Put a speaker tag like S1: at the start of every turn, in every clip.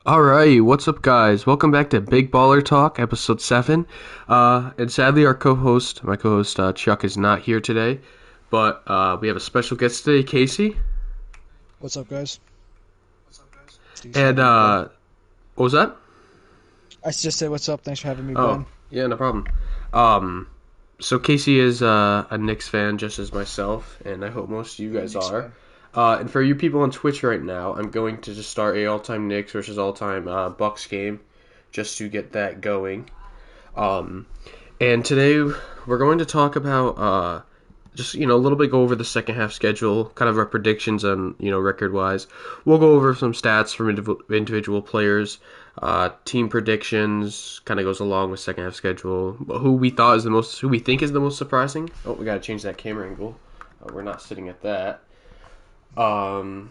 S1: Alright, what's up, guys? Welcome back to Big Baller Talk, episode 7. And sadly, my co-host Chuck, is not here today, but we have a special guest today, Casey.
S2: What's up, guys?
S1: And, what was that?
S2: I just said what's up. Thanks for having me,
S1: Oh,
S2: Ben.
S1: yeah, no problem. Um, so Casey is a Knicks fan, just as myself, and I hope most of you guys
S2: Knicks
S1: are.
S2: fan.
S1: And for you people on Twitch right now, I'm going to just start a all-time Knicks versus all-time Bucks game, just to get that going. Um, and today we're going to talk about just a little bit go over the second half schedule, kind of our predictions on record wise. We'll go over some stats from individual players, team predictions. Kind of goes along with second half schedule. Who we think is the most surprising. Oh, we gotta change that camera angle. We're not sitting at that. And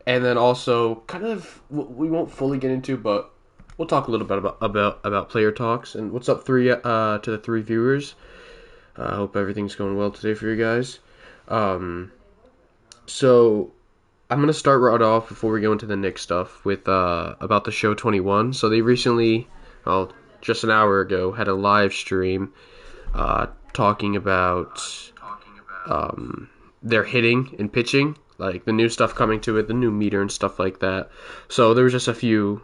S1: then also kind of we won't fully get into, but we'll talk a little bit about player talks. And what's up, to the three viewers. I hope everything's going well today for you guys. So I'm gonna start right off before we go into the Knicks stuff with about the show 21. So they recently, well, just an hour ago, had a live stream talking about their hitting and pitching, like the new stuff coming to it, the new meter and stuff like that. So there was just a few,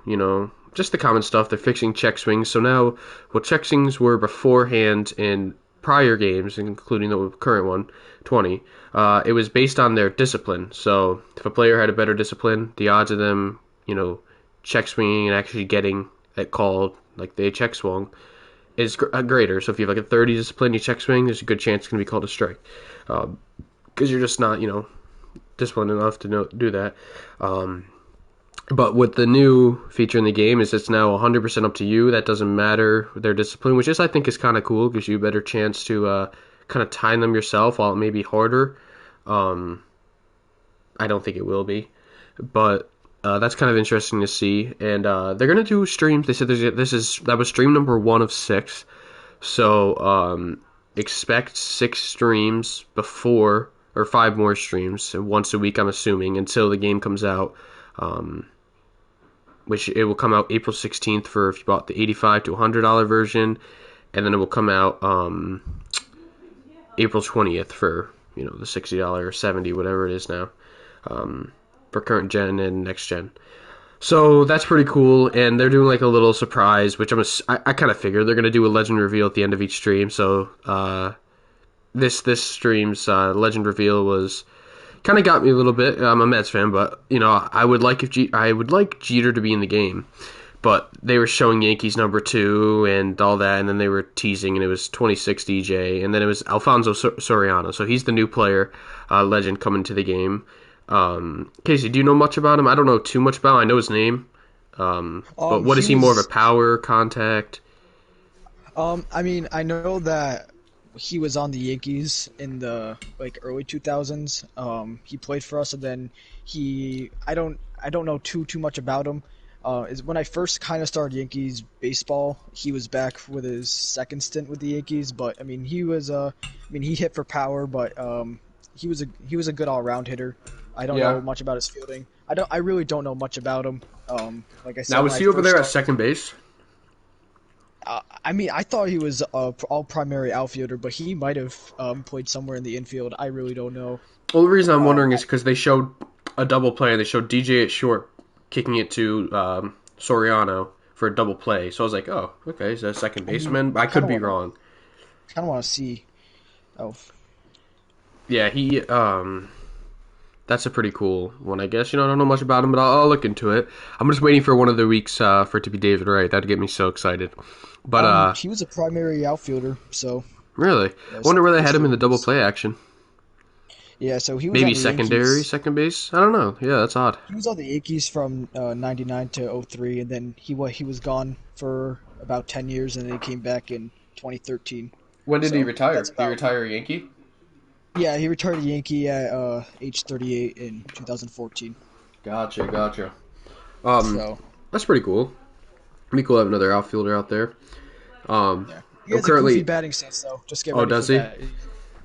S1: just the common stuff. They're fixing check swings. So now what check swings were beforehand in prior games, including the current one, 20, it was based on their discipline. So if a player had a better discipline, the odds of them, check swinging and actually getting it called, like they check swung, is greater. So if you have like a 30 discipline, you check swing, there's a good chance it's going to be called a strike. Because you're just not, disciplined enough to do that. But with the new feature in the game is it's now 100% up to you. That doesn't matter their discipline, which I think is kind of cool. Gives you a better chance to kind of time them yourself, while it may be harder. I don't think it will be, but that's kind of interesting to see. And they're gonna do streams. They said that was stream number 1 of 6. So expect 6 streams before, or 5 more streams, once a week, I'm assuming, until the game comes out. Which it will come out April 16th for if you bought the $85 to $100 version, and then it will come out April 20th for the $60 or $70, whatever it is now, for current gen and next gen. So that's pretty cool, and they're doing like a little surprise, which I kind of figured they're gonna do a legend reveal at the end of each stream. So this stream's legend reveal was kind of got me a little bit. I'm a Mets fan, but I would like Jeter to be in the game, but they were showing Yankees number 2 and all that, and then they were teasing, and it was 26 DJ, and then it was Alfonso Soriano. So he's the new player, legend coming to the game. Casey, do you know much about him? I don't know too much about him. I know his name, but what is he more of a power, contact?
S2: I mean, I know that he was on the Yankees in the early 2000s. He played for us, and then I don't know too much about him. Is when I first kind of started Yankees baseball, he was back with his second stint with the Yankees. But I mean, he hit for power, but he was a good all-around hitter. I don't know much about his fielding. I really don't know much about him. Like I said,
S1: Now, was he over there at second base?
S2: I mean, I thought he was all primary outfielder, but he might have played somewhere in the infield. I really don't know.
S1: Well, the reason I'm wondering is because they showed a double play. They showed DJ at short kicking it to Soriano for a double play. So I was like, oh, okay, he's a second baseman. I could be wrong.
S2: Kind of want to see. Oh.
S1: Yeah, he. That's a pretty cool one, I guess. I don't know much about him, but I'll look into it. I'm just waiting for one of the weeks for it to be David Wright. That'd get me so excited. But
S2: he was a primary outfielder, so.
S1: Really? I wonder where they had him in the double play action.
S2: Yeah, so he was
S1: maybe
S2: on the
S1: secondary,
S2: Yankees.
S1: second base. I don't know. Yeah, that's odd.
S2: He was on the Yankees from '99 to '03, and then he was gone for about 10 years, and then he came back in 2013.
S1: When did he retire? Did he retire a Yankee?
S2: Yeah, he retired a Yankee at age 38 in 2014.
S1: Gotcha.
S2: So
S1: that's pretty cool. It'd be cool to have another outfielder out there.
S2: yeah. He has a goofy batting stance, though. Just get ready
S1: does
S2: for
S1: he?
S2: that.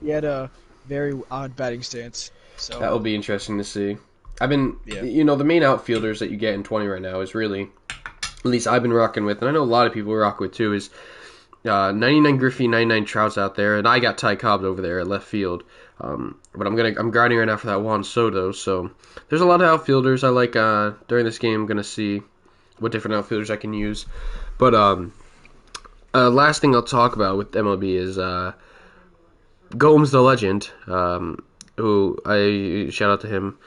S2: He had a very odd batting stance. So
S1: That will be interesting to see. I've been,
S2: Yeah.
S1: the main outfielders that you get in 20 right now is really at least I've been rocking with, and I know a lot of people rock with too, is 99 Griffey, 99 Trouts out there, and I got Ty Cobb over there at left field. But I'm grinding right now for that Juan Soto. So there's a lot of outfielders I like. During this game, I'm gonna see what different outfielders I can use. But last thing I'll talk about with MLB is Gomes the legend, who I shout out to him.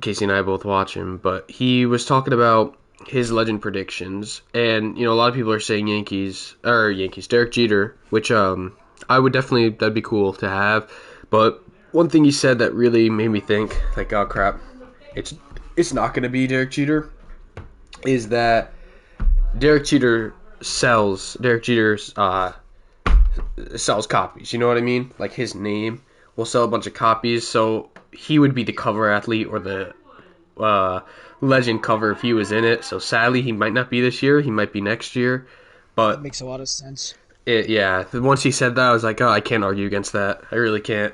S1: Casey and I both watch him, but he was talking about his legend predictions, and a lot of people are saying Yankees, Derek Jeter, which I would definitely, that'd be cool to have. But one thing he said that really made me think, like, oh crap, it's not going to be Derek Jeter, is that Derek Jeter sells copies. You know what I mean? Like, his name will sell a bunch of copies, so he would be the cover athlete or the legend cover if he was in it. So sadly, he might not be this year. He might be next year. But
S2: That makes a lot of sense.
S1: Once he said that, I was like, oh, I can't argue against that. I really can't.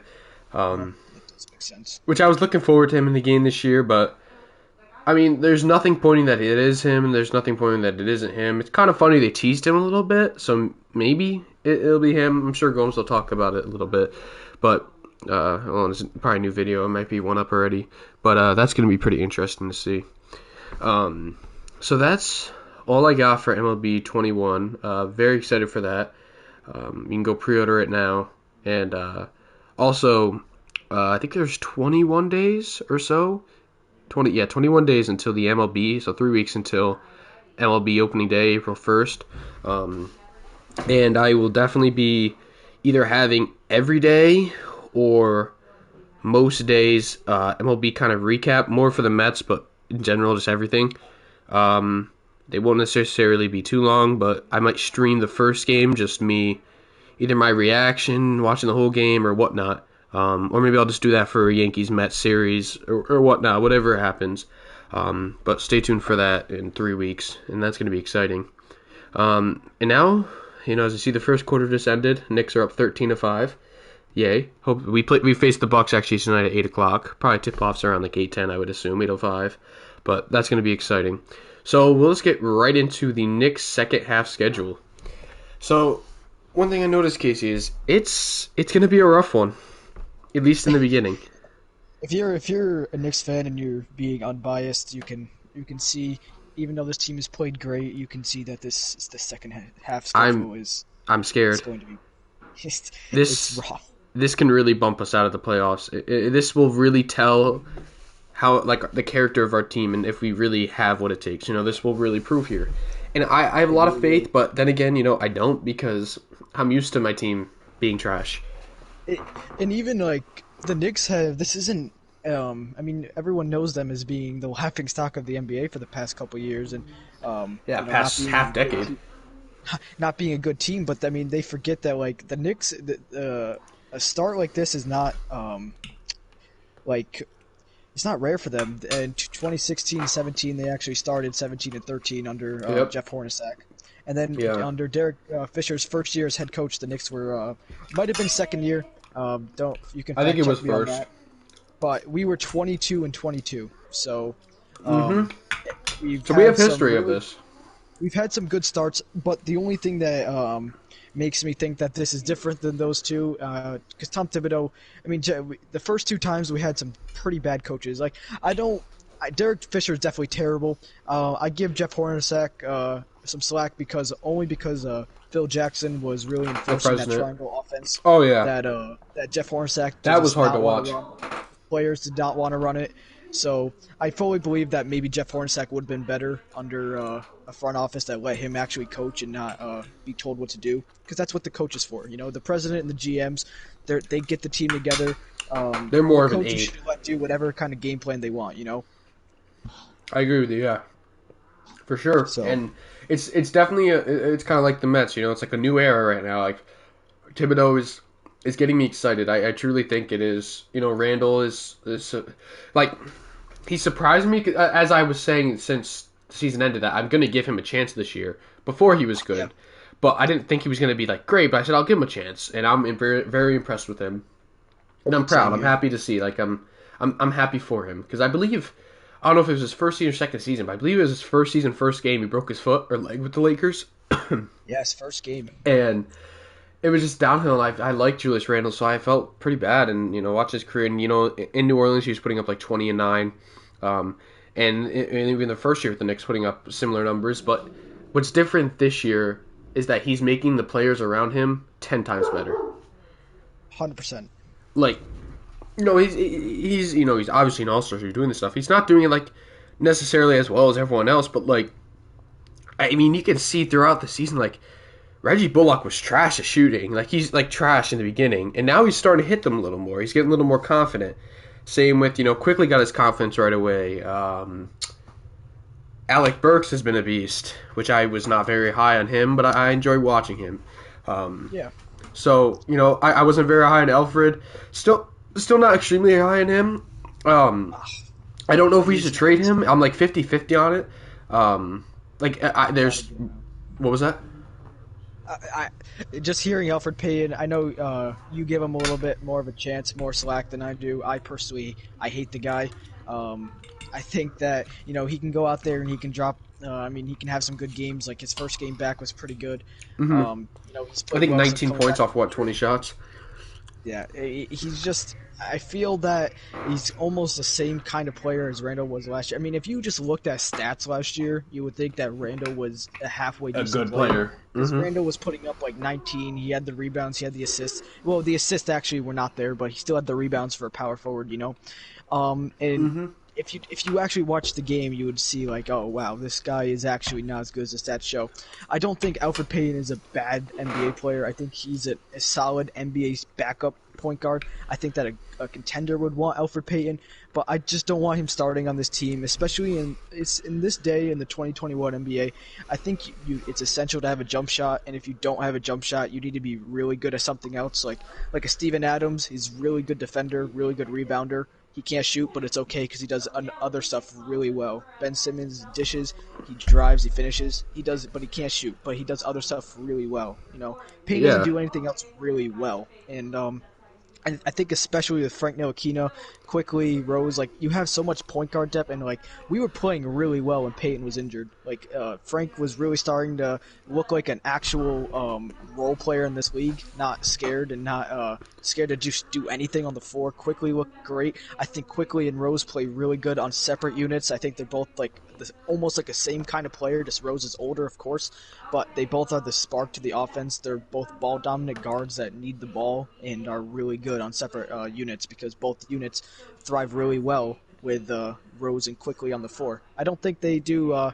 S2: That does make sense.
S1: Which I was looking forward to him in the game this year, but I mean, there's nothing pointing that it is him, and there's nothing pointing that it isn't him. It's kind of funny they teased him a little bit, so maybe it'll be him. I'm sure Gomes will talk about it a little bit, but there's probably a new video. It might be one up already, but that's going to be pretty interesting to see. So that's all I got for MLB 21. Very excited for that. You can go pre-order it now, and also I think there's 21 days or so. 21 days until the MLB, so 3 weeks until MLB opening day, April 1st. And I will definitely be either having every day or most days MLB kind of recap, more for the Mets, but in general, just everything. They won't necessarily be too long, but I might stream the first game, just me, either my reaction, watching the whole game, or whatnot. Or maybe I'll just do that for a Yankees-Mets series or whatnot, whatever happens. But stay tuned for that in 3 weeks, and that's going to be exciting. And now, as you see, the first quarter just ended. Knicks are up 13-5. Yay! Hope we face the Bucks actually tonight at 8:00. Probably tip-offs around like 8:10, I would assume, 8:05. But that's going to be exciting. So let's get right into the Knicks' second half schedule. So one thing I noticed, Casey, is it's going to be a rough one. At least in the beginning.
S2: If you're a Knicks fan and you're being unbiased, you can see, even though this team has played great, you can see that the second half schedule
S1: I'm scared.
S2: Going to be
S1: This
S2: it's rough.
S1: This can really bump us out of the playoffs. This will really tell how, like, the character of our team, and if we really have what it takes. This will really prove here. And I have a lot of faith, but then again, I don't, because I'm used to my team being trash.
S2: And even like the Knicks this isn't. I mean, everyone knows them as being the laughing stock of the NBA for the past couple years, and
S1: past half decade,
S2: not being a good team. But I mean, they forget that like the Knicks, a start like this is not like it's not rare for them. In 2016-17, they actually started 17-13 under Jeff Hornacek. And then under Derek Fisher's first year as head coach, the Knicks were might have been second year. I think
S1: it was first.
S2: But we were 22-22. So we
S1: have history of this.
S2: We've had some good starts, but the only thing that makes me think that this is different than those two, because Tom Thibodeau, I mean, the first two times we had some pretty bad coaches. Like Derek Fisher is definitely terrible. I give Jeff Hornacek some slack because Phil Jackson was really enforcing that triangle offense.
S1: Oh yeah,
S2: that Jeff Hornacek.
S1: That was hard to watch.
S2: Players did not want to run it, so I fully believe that maybe Jeff Hornacek would have been better under a front office that let him actually coach and not be told what to do, because that's what the coach is for. The president and the GMs, they get the team together.
S1: They're more of an aide.
S2: Coaches should let do whatever kind of game plan they want.
S1: I agree with you. Yeah, for sure.
S2: So.
S1: And it's definitely it's kind of like the Mets. It's like a new era right now. Like Thibodeau is getting me excited. I truly think it is. Randall is like, he surprised me, as I was saying since the season ended, that I'm going to give him a chance this year. Before he was good, yeah. But I didn't think he was going to be like great. But I said I'll give him a chance, and I'm very, very impressed with him. And I'm proud. I'm happy to see. Like I'm happy for him, because I believe I don't know if it was his first season or second season, but I believe it was his first season, first game. He broke his foot or leg with the Lakers,
S2: Yes, first game.
S1: and it was just downhill. I liked Julius Randle, so I felt pretty bad. And watch his career. And in New Orleans, he was putting up like 20 and 9, and even the first year with the Knicks, putting up similar numbers. But what's different this year is that he's making the players around him 10 times better.
S2: 100%.
S1: Like, he's obviously an all-star, so he's doing this stuff. He's not doing it like necessarily as well as everyone else, but like, I mean, you can see throughout the season, like, Reggie Bullock was trash at shooting. Like, he's like trash in the beginning, and now he's starting to hit them a little more. He's getting a little more confident. Same with, quickly got his confidence right away. Alec Burks has been a beast, which I was not very high on him, but I enjoy watching him.
S2: Yeah.
S1: So, I wasn't very high on Alfred. Still not extremely high on him. I don't know if we should trade him. I'm like 50-50 on it. There's... What was that?
S2: I just hearing Elfrid Payton, I know you give him a little bit more of a chance, more slack than I do. I hate the guy. I think that he can go out there and he can drop. He can have some good games. Like his first game back was pretty good.
S1: Mm-hmm. I think 19 points off 20 shots.
S2: Yeah, he's just. I feel that he's almost the same kind of player as Randall was last year. I mean, if you just looked at stats last year, you would think that Randall was a halfway decent player.
S1: Mm-hmm.
S2: Randall was putting up like 19. He had the rebounds. He had the assists. Well, the assists actually were not there, but he still had the rebounds for a power forward.
S1: Mm-hmm.
S2: If you actually watch the game, you would see like, oh wow, this guy is actually not as good as the stats show. I don't think Elfrid Payton is a bad NBA player. I think he's a solid NBA backup point guard. I think that a contender would want Elfrid Payton, but I just don't want him starting on this team, especially in this day in the 2021 NBA. I think it's essential to have a jump shot, and if you don't have a jump shot, you need to be really good at something else, like a Steven Adams. He's a really good defender, really good rebounder. He can't shoot, but it's okay because he does other stuff really well. Ben Simmons dishes, he drives, he finishes. He does, but he can't shoot. But he does other stuff really well. Payton doesn't do anything else really well. And I think especially with Frank Ntilikina, quickly Rose, like you have so much point guard depth, and like we were playing really well when Payton was injured. Like Frank was really starting to look like an actual role player in this league, not scared and not scared to just do anything on the floor. Quickly looked great. I think Quickly and Rose play really good on separate units. I think they're both like almost like the same kind of player. Just Rose is older, of course, but they both are the spark to the offense. They're both ball dominant guards that need the ball and are really good on separate units because both units thrive really well with Rose and Quickly on the floor. I don't think they do. I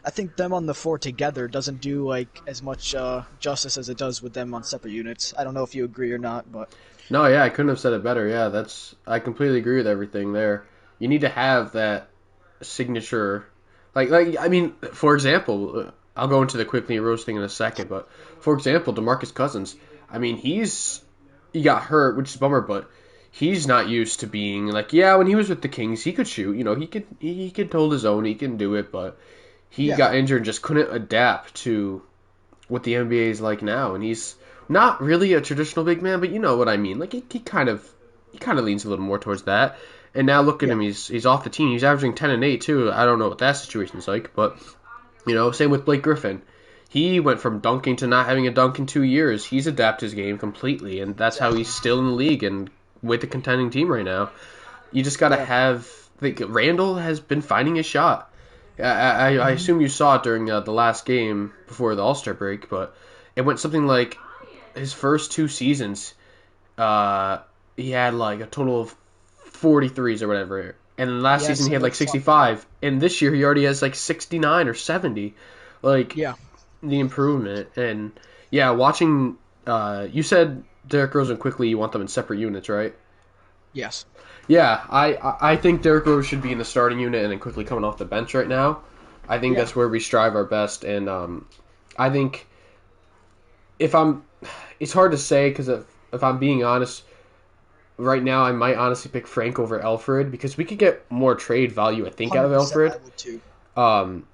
S2: think them on the floor together doesn't do like as much justice as it does with them on separate units. I don't know if you agree or not, but
S1: no, yeah, I couldn't have said it better. Yeah, I completely agree with everything there. You need to have that signature, I mean, for example, I'll go into the Quickly and Rose thing in a second, but for example, Demarcus Cousins. I mean, he got hurt, which is a bummer, but he's not used to being like, yeah, when he was with the Kings, he could shoot. He could hold his own, he can do it, but he got injured and just couldn't adapt to what the NBA is like now. And he's not really a traditional big man, but you know what I mean. Like he kind of leans a little more towards that. And now look at him, he's off the team. He's averaging 10 and 8 too. I don't know what that situation's like, but same with Blake Griffin. He went from dunking to not having a dunk in 2 years. He's adapted his game completely, and that's how he's still in the league and with the contending team right now. You just got to have... Randall has been finding his shot. I assume you saw it during the last game before the All-Star break, but it went something like his first 2 seasons, he had like a total of 43s or whatever. And then last season he had like 65. And this year he already has like 69 or 70. The improvement. And watching you said Derrick Rose and Quickly you want them in separate units, right?
S2: Yes.
S1: Yeah, I think Derrick Rose should be in the starting unit and then Quickly coming off the bench right now. I think that's where we strive our best, and I think it's hard to say because if I'm being honest, right now I might honestly pick Frank over Elfrid because we could get more trade value, I think, out of Elfrid.
S2: I would too.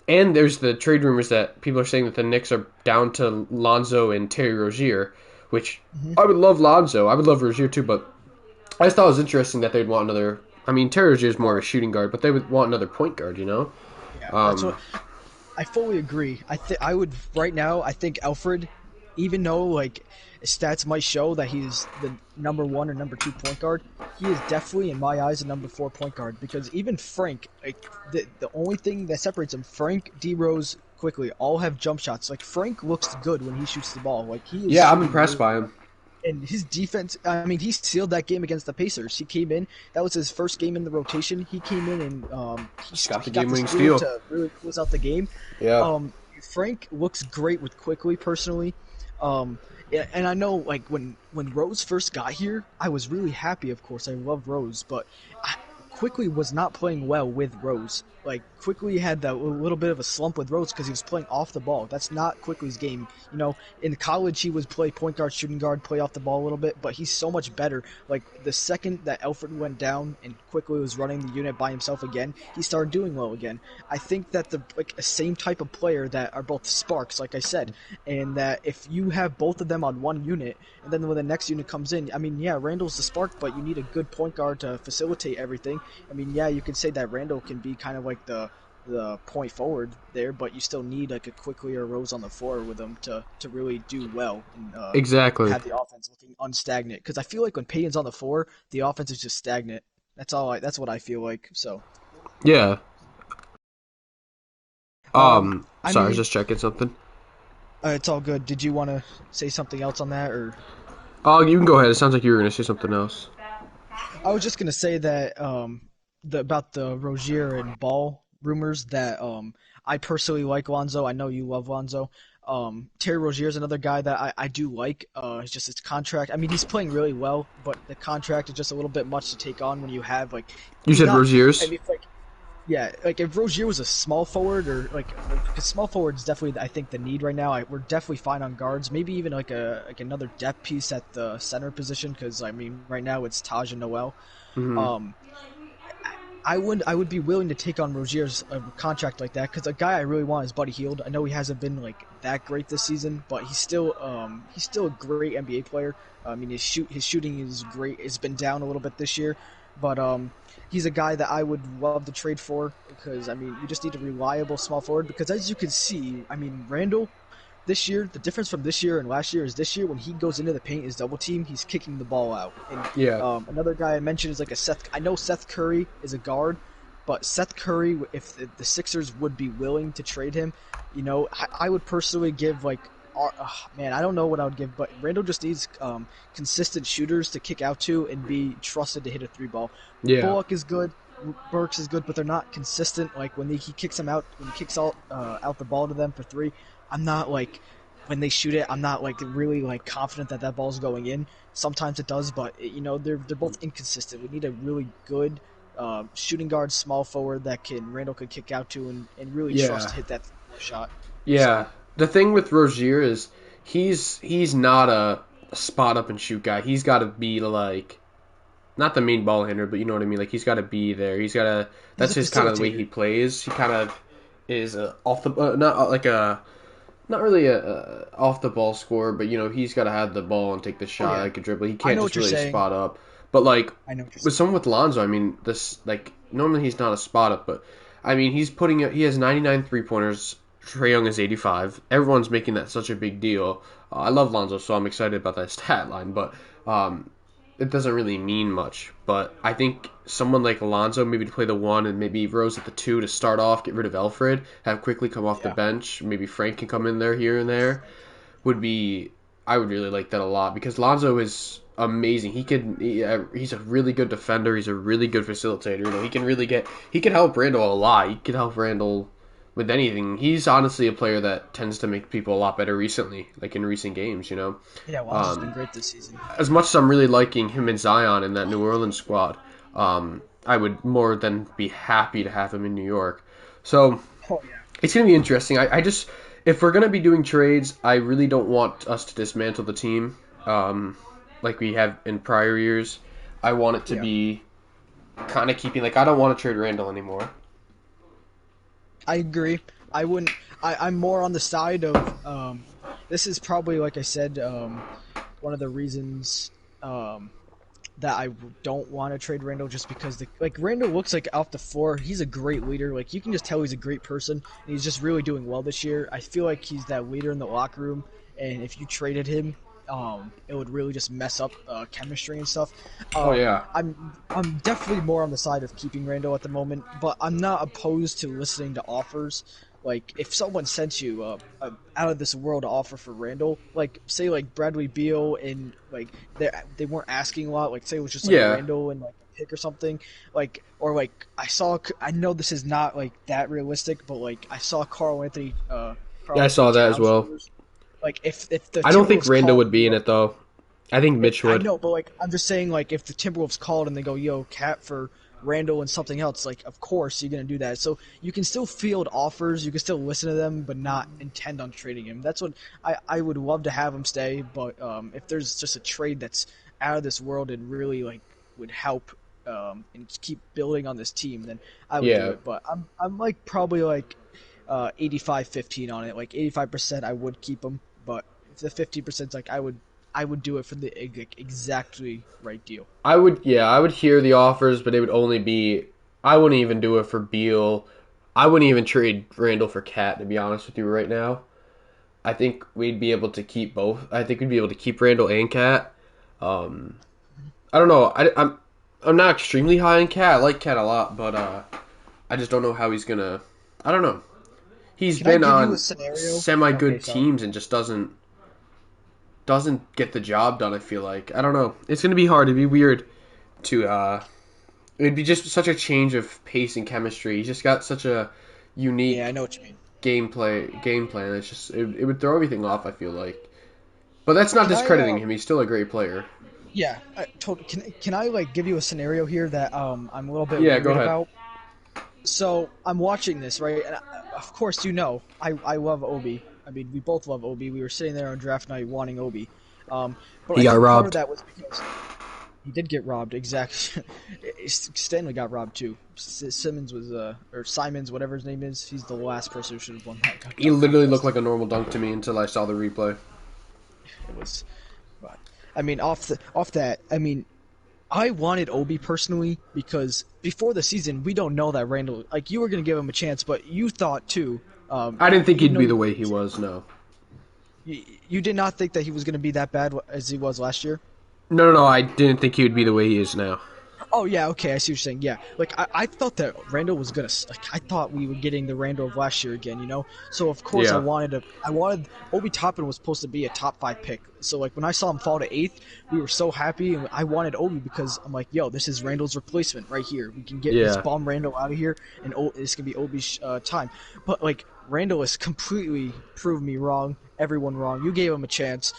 S1: And there's the trade rumors that people are saying that the Knicks are down to Lonzo and Terry Rozier, which I would love Lonzo. I would love Rozier too, but I just thought it was interesting that they'd want another I mean, Terry Rozier is more of a shooting guard, but they would want another point guard, you know?
S2: Yeah, that's what
S1: Um,
S2: I fully agree. I would right now. I think Alfred, even though like his stats might show that he's the number one or number two point guard, he is definitely in my eyes a number four point guard because even Frank, like the only thing that separates him, Frank, D Rose, quickly all have jump shots. Like Frank looks good when he shoots the ball. Like he is
S1: yeah, I'm
S2: shooting
S1: impressed
S2: really
S1: by
S2: well.
S1: him.
S2: And his defense, I mean, he sealed that game against the Pacers. He came in, that was his first game in the rotation. He came in and
S1: Just got the
S2: he got the
S1: game-winning
S2: steal
S1: steal.
S2: to really close out the game.
S1: Yeah.
S2: Um, Frank looks great with quickly, personally. Um, and I know, like when Rose first got here, I was really happy. Of course, I love Rose, but quickly was not playing well with Rose. Like quickly had that little bit of a slump with Rose because he was playing off the ball. That's not quickly's game. You know, in college he would play point guard, shooting guard, play off the ball a little bit, but he's so much better. Like the second that Alfred went down and quickly was running the unit by himself again, he started doing well again. I think that the same type of player that are both sparks, like I said, and that if you have both of them on one unit, and then when the next unit comes in, I mean, yeah, Randall's the spark, but you need a good point guard to facilitate everything. I mean, yeah, you could say that Randall can be kind of like the point forward there, but you still need like a quickly or Rose on the floor with them to really do well and
S1: Exactly.
S2: have the offense looking unstagnant. Because I feel like when Payton's on the floor, the offense is just stagnant. That's what I feel like. So,
S1: Yeah.
S2: I
S1: Sorry, I was
S2: mean,
S1: just checking something.
S2: it's all good. Did you want to say something else on that, or?
S1: Oh, you can go ahead. It sounds like you were going to say something else.
S2: I was just gonna say that about the Rozier and Ball rumors that I personally like Lonzo. I know you love Lonzo. Terry Rozier is another guy that I do like. It's just his contract. I mean, he's playing really well, but the contract is just a little bit much to take on when you have like
S1: You
S2: he's
S1: said
S2: not. I
S1: Rozier's?
S2: mean, it's like yeah, like if Rozier was a small forward or like because small forward is definitely I think the need right now. We're definitely fine on guards. Maybe even like another depth piece at the center position because I mean right now it's Taj and Noel.
S1: Mm-hmm.
S2: Um, I would be willing to take on Rozier's contract like that because a guy I really want is Buddy Hield. I know he hasn't been like that great this season, but he's still a great NBA player. I mean his shooting is great. It's been down a little bit this year, but he's a guy that I would love to trade for because I mean you just need a reliable small forward because as you can see, I mean Randall this year, the difference from this year and last year is this year when he goes into the paint is double team, he's kicking the ball out. And
S1: Yeah.
S2: another guy I mentioned is like a Seth. I know Seth Curry is a guard, but Seth Curry, if the Sixers would be willing to trade him, you know, I would personally give like, man, I don't know what I would give, but Randall just needs consistent shooters to kick out to and be trusted to hit a three ball.
S1: Yeah.
S2: Bullock is good. Burks is good, but they're not consistent. Like when he kicks them out, when he kicks out the ball to them for three, I'm not like when they shoot it, I'm not like really like confident that ball's going in. Sometimes it does, but you know they're both inconsistent. We need a really good shooting guard, small forward that can Randall could kick out to and really trust
S1: Yeah.
S2: to hit that shot.
S1: Yeah.
S2: So
S1: The thing with Rozier is he's not a spot up and shoot guy. He's got to be like not the main ball handler, but you know what I mean. Like he's got to be there. He's got to.
S2: he's
S1: That's
S2: a
S1: his kind of the way
S2: facilitator.
S1: he plays. He kind of is off the not like a not really a off the ball scorer, but you know he's got to have the ball and take the
S2: Oh
S1: shot
S2: yeah,
S1: like a dribble. He
S2: I
S1: can't
S2: know
S1: just
S2: what you're
S1: really
S2: saying.
S1: spot up. But like
S2: I know what you're
S1: with
S2: saying.
S1: someone with Lonzo, I mean this like normally he's not a spot up, but I mean he has 99 3-pointers. Trae Young is 85. Everyone's making that such a big deal. I love Lonzo, so I'm excited about that stat line, but um, it doesn't really mean much. But I think someone like Alonzo, maybe to play the one and maybe Rose at the two to start off, get rid of Alfred, have quickly come off the
S2: Yeah,
S1: bench. Maybe Frank can come in there here and there. Would be I would really like that a lot because Lonzo is amazing. He's a really good defender. He's a really good facilitator. You know, he can help Randall a lot. He can help Randall with anything. He's honestly a player that tends to make people a lot better recently, like in recent games. You know,
S2: yeah. Lonzo's been
S1: um,
S2: great this season.
S1: as much as I'm really liking him and Zion in that New Orleans squad, I would more than be happy to have him in New York. So
S2: Oh yeah.
S1: it's going to be interesting. I just, if we're going to be doing trades, I really don't want us to dismantle the team like we have in prior years. I want it to
S2: Yeah.
S1: be kind of keeping, like, I don't want to trade Randall anymore.
S2: I agree. I wouldn't. I'm more on the side of. This is probably, like I said, one of the reasons that I don't want to trade Randall just because Randall looks like off the floor he's a great leader. Like you can just tell he's a great person and he's just really doing well this year. I feel like he's that leader in the locker room, and if you traded him, it would really just mess up chemistry and stuff.
S1: Oh yeah.
S2: I'm definitely more on the side of keeping Randall at the moment, but I'm not opposed to listening to offers. Like, if someone sent you a out of this world offer for Randall, like, say, like, Bradley Beal, and, like, they weren't asking a lot, like, say it was just, like, Randall and, like, a pick or something, like, or, like, I know this is not, like, that realistic, but, like, I saw Carl Anthony
S1: I saw that as well.
S2: Like, if the
S1: I don't think Randall would be in it, though. I think Mitch would.
S2: I know, but, like, I'm just saying, like, if the Timberwolves called and they go, yo, Cat for Randall and something else, like, of course you're going to do that. So you can still field offers, you can still listen to them, but not intend on trading him. That's what I would love to have him stay, but if there's just a trade that's out of this world and really, like, would help and keep building on this team, then I would do it. But I'm like, probably, like, 85-15 on it. Like, 85% I would keep him, but the 50%'s like, I would do it for the exactly right deal. I would
S1: hear the offers, but it would only be, I wouldn't even do it for Beal. I wouldn't even trade Randall for Cat, to be honest with you right now. I think we'd be able to keep both. I think we'd be able to keep Randall and Cat. I don't know. I'm not extremely high on Cat. I like Cat a lot, but I just don't know how he's gonna. I don't know. He's been on semi-good teams and just doesn't get the job done, I feel like. I don't know. It's going to be hard. It'd be weird to... it'd be just such a change of pace and chemistry. He's just got such a unique
S2: I know what you mean.
S1: game plan. It's just... It would throw everything off, I feel like. But that's not discrediting him. He's still a great player.
S2: Yeah. Can I, like, give you a scenario here that I'm a little bit worried about? So, I'm watching this, right? And of course, you know, I love Obi. I mean, we both love Obi. We were sitting there on draft night wanting Obi. But
S1: he got robbed.
S2: Part of that was because he did get robbed, exactly. Stanley got robbed, too. Simons, whatever his name is, he's the last person who should have won that.
S1: He literally looked like a normal dunk to me until I saw the replay.
S2: It was... But, I mean, off that, I mean, I wanted Obi personally because before the season, we don't know that Randall... Like, you were going to give him a chance, but you thought, too...
S1: I didn't think he'd be the way he was, no.
S2: You did not think that he was going to be that bad as he was last year?
S1: No, I didn't think he would be the way he is now.
S2: Oh, yeah, okay, I see what you're saying, yeah. Like, I thought that Randall was going to... Like, I thought we were getting the Randall of last year again, you know? So, of course, I wanted... Obi Toppin was supposed to be a top 5 pick. So, like, when I saw him fall to 8th, we were so happy, and I wanted Obi because I'm like, yo, this is Randall's replacement right here. We can get this bum Randall out of here, and it's going to be Obi's time. But, like, Randall has completely proved me wrong, everyone wrong. You gave him a chance.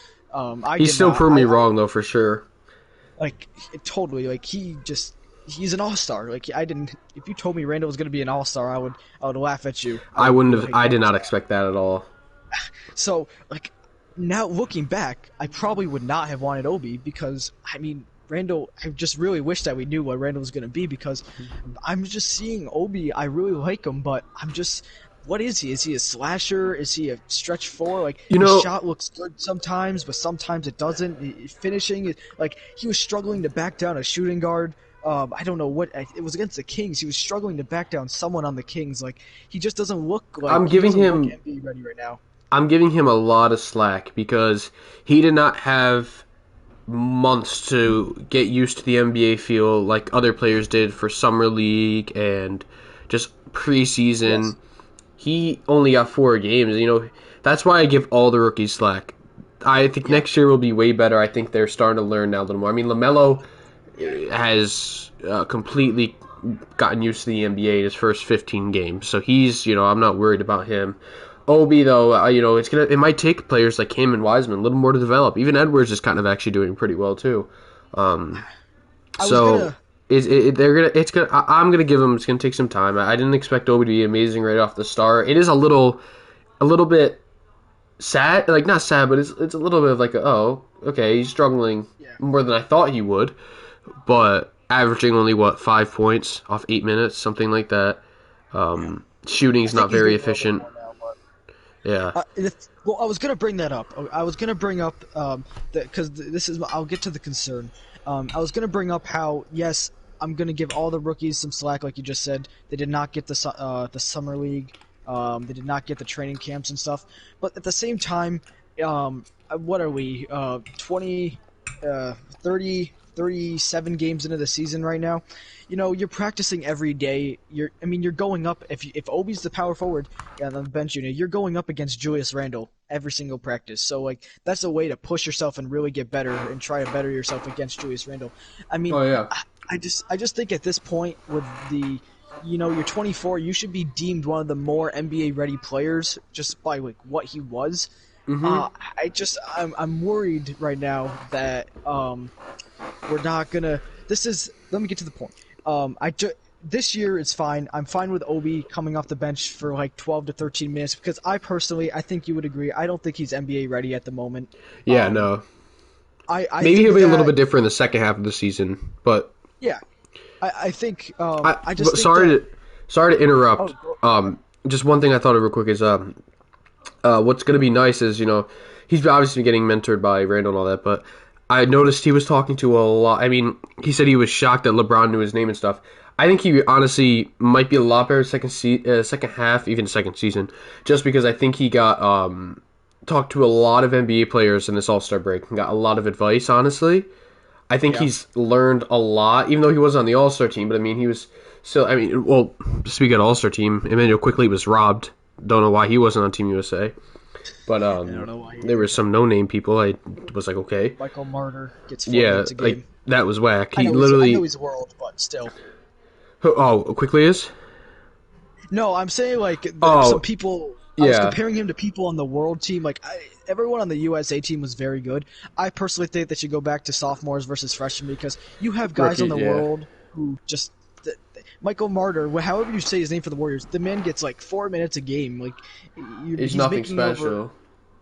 S1: He still proved me wrong, though, for sure.
S2: Like, totally. Like, he's an all-star. Like, if you told me Randall was going to be an all-star, I would laugh at you.
S1: I did not expect that at all.
S2: So, like, now looking back, I probably would not have wanted Obi because, I mean, Randall, I just really wish that we knew what Randall was going to be because I'm just seeing Obi. I really like him, but I'm just... What is he? Is he a slasher? Is he a stretch four? Like, his shot looks good sometimes, but sometimes it doesn't. Finishing, like, he was struggling to back down a shooting guard. I don't know what it was against the Kings. He was struggling to back down someone on the Kings. Like, he just doesn't look like NBA ready right now.
S1: I'm giving him a lot of slack because he did not have months to get used to the NBA feel like other players did for summer league and just preseason. Yes. He only got 4 games. You know, that's why I give all the rookies slack. I think next year will be way better. I think they're starting to learn now a little more. I mean, LaMelo has completely gotten used to the NBA in his first 15 games, so he's, I'm not worried about him. Obi, though, it might take players like him and Wiseman a little more to develop. Even Edwards is kind of actually doing pretty well too. I'm gonna give him. It's gonna take some time. I didn't expect Obi to be amazing right off the start. It is a little bit sad, like not sad, but it's a little bit of like, okay, he's struggling more than I thought he would, but averaging only 5 points off 8 minutes, something like that. Shooting's not very efficient. Yeah.
S2: Well, I was gonna bring that up. I was gonna bring up because this is. I'll get to the concern. I was gonna bring up how yes, I'm gonna give all the rookies some slack, like you just said. They did not get the summer league. They did not get the training camps and stuff. But at the same time, what are we? 20, 30, 37 games into the season right now. You know, you're practicing every day. You're going up. If Obi's the power forward on the bench unit, you're going up against Julius Randle every single practice. So like that's a way to push yourself and really get better and try to better yourself against Julius Randle. I mean,
S1: Oh yeah.
S2: I just think at this point with the you're 24, you should be deemed one of the more NBA ready players just by like what he was.
S1: Mm-hmm.
S2: I'm worried right now that we're not gonna. Let me get to the point. This year is fine. I'm fine with Obi coming off the bench for like 12 to 13 minutes because I think you would agree. I don't think he's NBA ready at the moment.
S1: Yeah. No.
S2: I
S1: Maybe
S2: think
S1: he'll be a little
S2: that
S1: bit different in the second half of the season, but
S2: yeah, I think
S1: I
S2: just
S1: but
S2: think that.
S1: sorry to interrupt.
S2: Oh,
S1: Just one thing I thought of real quick is what's gonna be nice is he's obviously getting mentored by Randall and all that, but I noticed he was talking to a lot. I mean, he said he was shocked that LeBron knew his name and stuff. I think he honestly might be a lot better second half, even second season, just because I think he got talked to a lot of NBA players in this All Star break and got a lot of advice. Honestly, I think
S2: yeah.
S1: he's learned a lot, even though he wasn't on the All Star team. But I mean, he was still. I mean, well, speaking of All Star team, Emmanuel quickly was robbed. Don't know why he wasn't on Team USA. But
S2: I don't know why
S1: there were some no-name people. I was like, okay,
S2: Michael Martyr gets 4
S1: yeah,
S2: minutes a game.
S1: like that was whack.
S2: I
S1: He
S2: know
S1: literally,
S2: he's world, but still.
S1: oh, quickly is.
S2: No, I'm saying like some
S1: Oh,
S2: people. I was
S1: yeah,
S2: comparing him to people on the world team. Like everyone on the USA team was very good. I personally think they should go back to sophomores versus freshmen because you have guys on
S1: rookie,
S2: the
S1: yeah.
S2: world who just. Michael Martyr, however you say his name for the Warriors, the man gets like 4 minutes a game. Like
S1: He's
S2: he's
S1: nothing
S2: making over.
S1: special.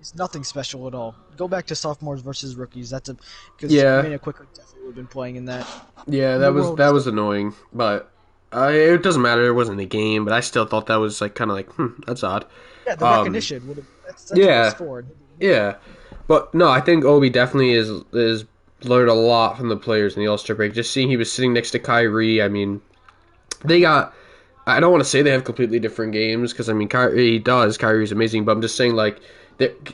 S2: It's nothing special at all. Go back to sophomores versus rookies. Because
S1: Yeah,
S2: Emmanuel quickly definitely would have been playing in that.
S1: yeah,
S2: And the world is
S1: that was annoying, but it doesn't matter. It wasn't a game, but I still thought that was like kind of like, that's odd.
S2: yeah, the
S1: Um,
S2: recognition would have. That's what it's
S1: yeah,
S2: for.
S1: yeah, but no, I think Obi definitely is learned a lot from the players in the All Star break. Just seeing he was sitting next to Kyrie, I mean, they got. I don't want to say they have completely different games because I mean Kyrie does. Kyrie's amazing, but I'm just saying like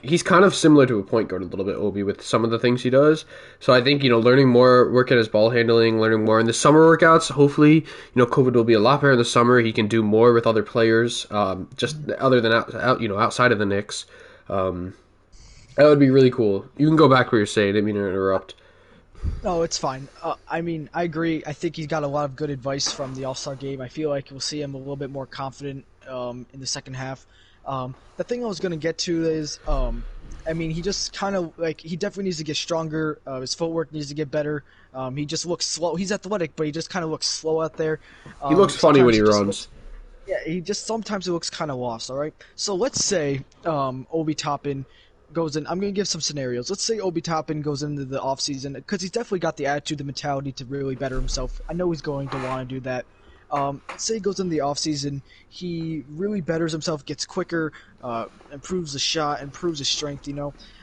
S1: he's kind of similar to a point guard a little bit, Obi, with some of the things he does. So I think learning more, working his ball handling, learning more in the summer workouts. Hopefully, COVID will be a lot better in the summer. He can do more with other players, just other than outside of the Knicks. Um, that would be really cool. You can go back where you're saying. I didn't mean to interrupt.
S2: No, it's fine. I mean, I agree. I think he's got a lot of good advice from the All Star game. I feel like we'll see him a little bit more confident in the second half. The thing I was going to get to is, I mean, he just kind of like he definitely needs to get stronger. His footwork needs to get better. He just looks slow. He's athletic, but he just kind of looks slow out there.
S1: He looks funny when
S2: Sometimes
S1: he
S2: just
S1: runs.
S2: yeah, he just sometimes it looks kind of lost. All right, so let's say Obi Toppin goes in. I'm going to give some scenarios. Let's say Obi Toppin goes into the offseason because he's definitely got the attitude, the mentality to really better himself. I know he's going to want to do that. Let's say he goes in the offseason, he really betters himself, gets quicker, improves the shot, improves his strength,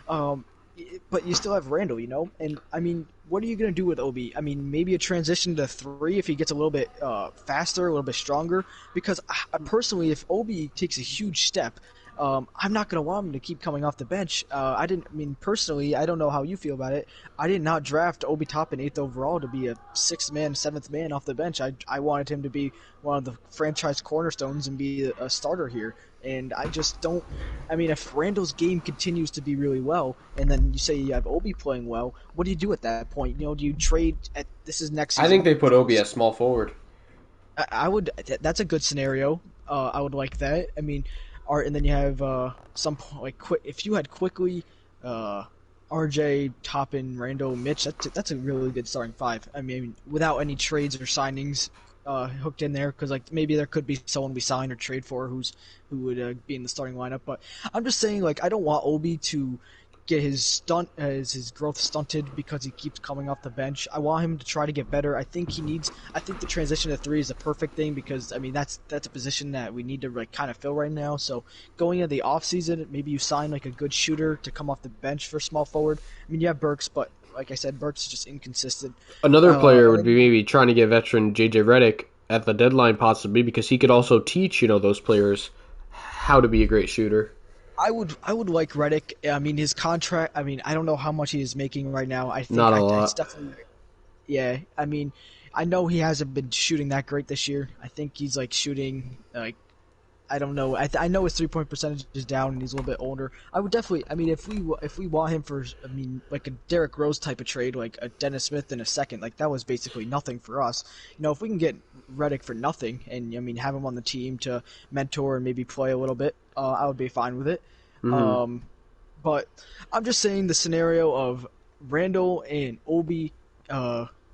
S2: but you still have Randall. And I mean, what are you going to do with Obi? I mean, maybe a transition to 3 if he gets a little bit faster, a little bit stronger. Because personally, if Obi takes a huge step, I'm not going to want him to keep coming off the bench. Personally, I don't know how you feel about it. I did not draft Obi Toppin 8th overall to be a 6th man, 7th man off the bench. I wanted him to be one of the franchise cornerstones and be a starter here. And I just don't. I mean, if Randall's game continues to be really well, and then you say you have Obi playing well, what do you do at that point? Do you trade? This is next season.
S1: I think they put Obi as small forward.
S2: I would. That's a good scenario. I would like that. I mean, and then you have if you had quickly, RJ, Toppin, Randall, Mitch. That's a really good starting 5. I mean, without any trades or signings hooked in there, because like maybe there could be someone we sign or trade for who would be in the starting lineup. But I'm just saying, like, I don't want Obi to get his growth stunted because he keeps coming off the bench. I want him to try to get better. I think the transition to three is a perfect thing because I mean that's a position that we need to like kind of fill right now. So going into the off season, maybe you sign like a good shooter to come off the bench for small forward. I mean you have Burks, but like I said, Burks is just inconsistent.
S1: Another player would be maybe trying to get veteran JJ Redick at the deadline possibly because he could also teach those players how to be a great shooter.
S2: I would like Redick. I mean, his contract. I mean, I don't know how much he is making right now. I think
S1: not a lot.
S2: It's definitely. Yeah, I mean, I know he hasn't been shooting that great this year. I think he's like shooting like I don't know. I know his 3-point percentage is down and he's a little bit older. I would definitely. I mean, if we want him for, I mean, like a Derrick Rose type of trade, like a Dennis Smith in a second, like that was basically nothing for us. If we can get Redick for nothing, and I mean have him on the team to mentor and maybe play a little bit, I would be fine with it.
S1: Mm-hmm.
S2: But I'm just saying the scenario of Randall and Obi.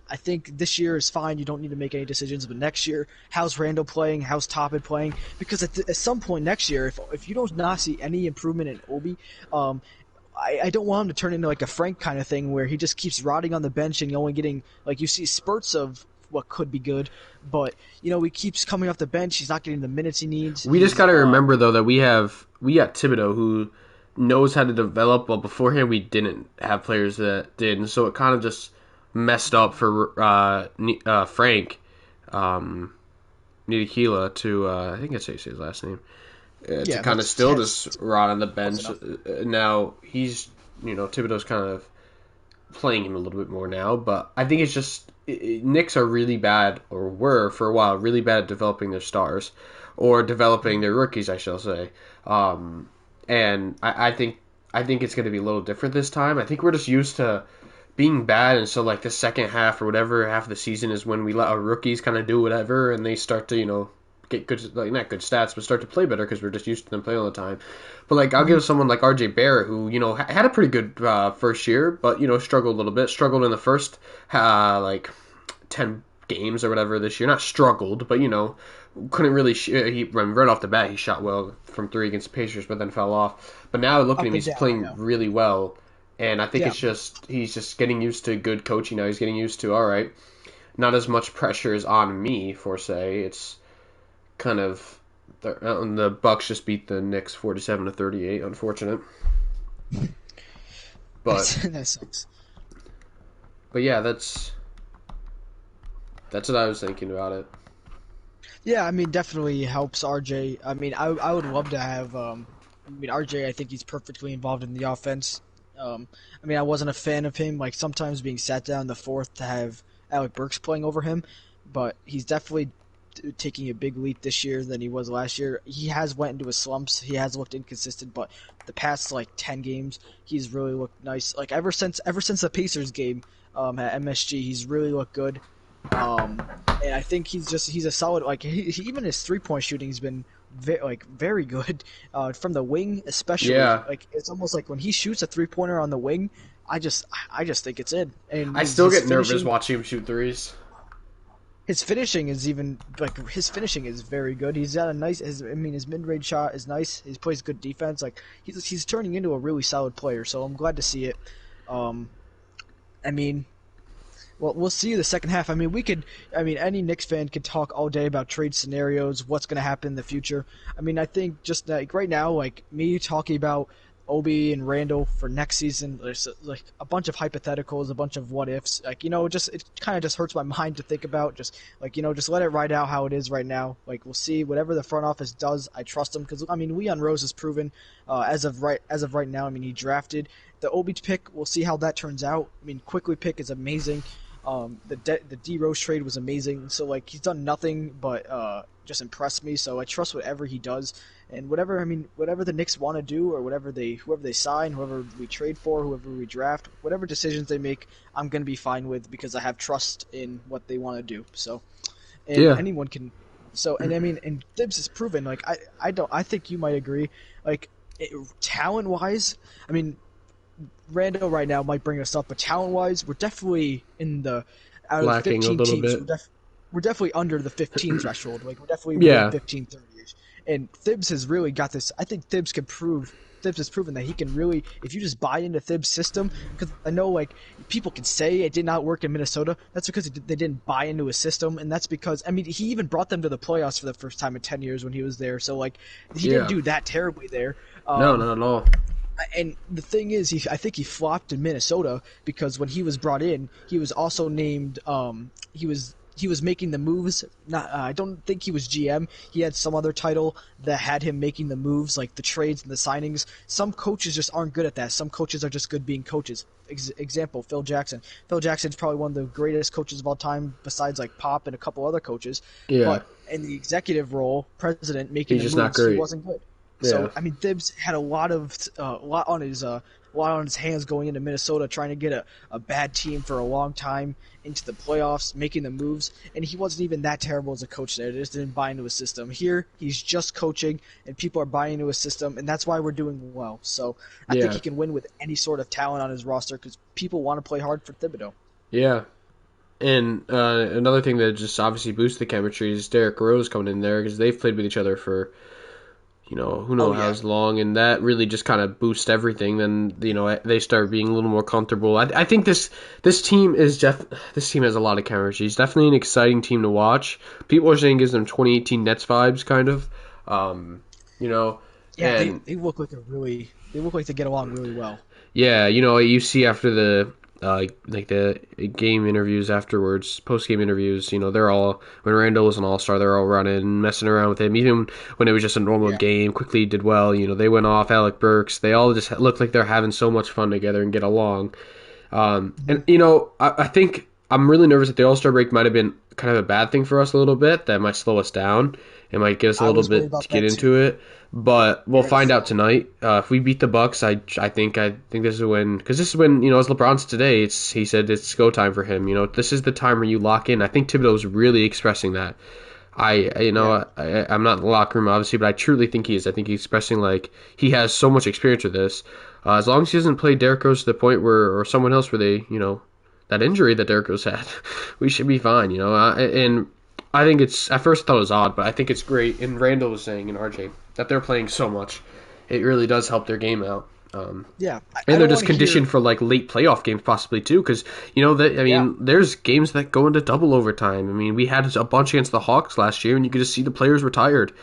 S2: I think this year is fine. You don't need to make any decisions. But next year, how's Randall playing? How's Toppin playing? Because at some point next year, if you don't not see any improvement in Obi, I don't want him to turn into like a Frank kind of thing where he just keeps rotting on the bench and only getting like you see spurts of what could be good, but he keeps coming off the bench. He's not getting the minutes he needs.
S1: We just got to remember though that we got Thibodeau who knows how to develop. Well, beforehand we didn't have players that did, and so it kind of just messed up for Frank Ntilikina to I think that's how you say his last name to kind of still just rot on the bench. Now he's Thibodeau's kind of playing him a little bit more now, but I think it's just Knicks are really bad, or were for a while really bad at developing their stars or developing their rookies, I shall say. And I think it's going to be a little different this time. I think we're just used to being bad, and so like the second half or whatever half of the season is when we let our rookies kind of do whatever, and they start to get good, like not good stats, but start to play better because we're just used to them playing all the time. But like I'll give someone like RJ Barrett who had a pretty good first year, but struggled a little bit. Struggled in the first like 10 games or whatever this year. Not struggled, but couldn't really. He right off the bat he shot well from three against the Pacers, but then fell off. But now looking at him, he's playing really well. And I think he's just getting used to good coaching now. He's getting used to, all right, not as much pressure is on me, for say. It's kind of, the Bucks just beat the Knicks 47-38, unfortunate. But
S2: that sucks.
S1: But yeah, that's what I was thinking about it.
S2: Yeah, I mean, definitely helps RJ. I mean, I would love to have, RJ, I think he's perfectly involved in the offense. I mean, I wasn't a fan of him, like, sometimes being sat down in the fourth to have Alec Burks playing over him, but he's definitely taking a big leap this year than he was last year. He has went into his slumps. He has looked inconsistent, but the past, 10 games, he's really looked nice. Like, ever since the Pacers game at MSG, he's really looked good. And I think he's a solid, even his three-point shooting's been very good from the wing, especially.
S1: Yeah.
S2: Like it's almost like when he shoots a 3-pointer on the wing, I just think it's in. And
S1: I still get nervous watching him shoot threes.
S2: His finishing is very good. He's got his mid-range shot is nice. He plays good defense. Like he's turning into a really solid player. So I'm glad to see it. Well, we'll see the second half. Any Knicks fan could talk all day about trade scenarios, what's going to happen in the future. I think just right now, me talking about Obi and Randall for next season, there's a bunch of hypotheticals, a bunch of what ifs. It kind of just hurts my mind to think about. Just let it ride out how it is right now. We'll see whatever the front office does. I trust them because Leon Rose has proven as of right now. He drafted the Obi pick. We'll see how that turns out. Quickly pick is amazing. The D Rose trade was amazing. So he's done nothing but just impress me. So I trust whatever he does, and whatever the Knicks want to do, or whoever they sign, whoever we trade for, whoever we draft, whatever decisions they make, I'm gonna be fine with because I have trust in what they want to do. So, anyone can. So and Thibs has proven. I think you might agree. Talent wise, Randall right now might bring us up, but talent-wise, we're definitely in the out of
S1: lacking
S2: 15
S1: a little
S2: teams.
S1: bit.
S2: We're definitely under the 15 threshold. We're definitely within 15, 30-ish. And Thibs has really got this. I think Thibs can prove Thibs has proven that he can really, if you just buy into Thibs' system, because I know like people can say it did not work in Minnesota. That's because they didn't buy into his system, and that's because I mean he even brought them to the playoffs for the first time in 10 years when he was there. So like he didn't
S1: Yeah.
S2: do that terribly there.
S1: No, not at all.
S2: And the thing is, I think he flopped in Minnesota because when he was brought in, he was also named. He was making the moves. Not, I don't think he was GM. He had some other title that had him making the moves, like the trades and the signings. Some coaches just aren't good at that. Some coaches are just good being coaches. Example: Phil Jackson. Phil Jackson's probably one of the greatest coaches of all time, besides like Pop and a couple other coaches.
S1: Yeah.
S2: But in the executive role, president making
S1: He's
S2: the
S1: just
S2: moves,
S1: not great.
S2: he wasn't good.
S1: Yeah.
S2: So I mean, Thibs had a lot on his hands going into Minnesota, trying to get a bad team for a long time into the playoffs, making the moves, and he wasn't even that terrible as a coach there. They just didn't buy into his system. Here, he's just coaching, and people are buying into his system, and that's why we're doing well. So I think he can win with any sort of talent on his roster because people want to play hard for Thibodeau.
S1: Yeah. And another thing that just obviously boosts the chemistry is Derrick Rose coming in there because they've played with each other for, who knows how long, and that really just kind of boosts everything. Then they start being a little more comfortable. I think this team has a lot of chemistry. It's definitely an exciting team to watch. People are saying it gives them 2018 Nets vibes, kind of.
S2: Yeah,
S1: and,
S2: they look like they look like they get along really well.
S1: Yeah, you see after the like the game interviews afterwards, post-game interviews, they're all, when Randall was an all-star, they're all running, messing around with him. Even when it was just a normal game, quickly did well, they went off, Alec Burks, they all just look like they're having so much fun together and get along. And, I think I'm really nervous that the all-star break might have been kind of a bad thing for us a little bit. That might slow us down. It might get us a little bit to get into it. But we'll find out tonight. If we beat the Bucks, I think this is when, because this is when, as LeBron said today, he said it's go time for him. This is the time where you lock in. I think Thibodeau's really expressing that. I'm not in the locker room obviously, but I truly think he is. I think he's expressing like he has so much experience with this. As long as he doesn't play Derrick Rose to the point where, or someone else where they, that injury that Derrick Rose had, we should be fine. And I think it's, at first I thought it was odd, but I think it's great. And Randall was saying, and RJ, that they're playing so much. It really does help their game out. And they're just conditioned for like late playoff games possibly too, because there's games that go into double overtime. I mean, we had a bunch against the Hawks last year, and you could just see the players were tired.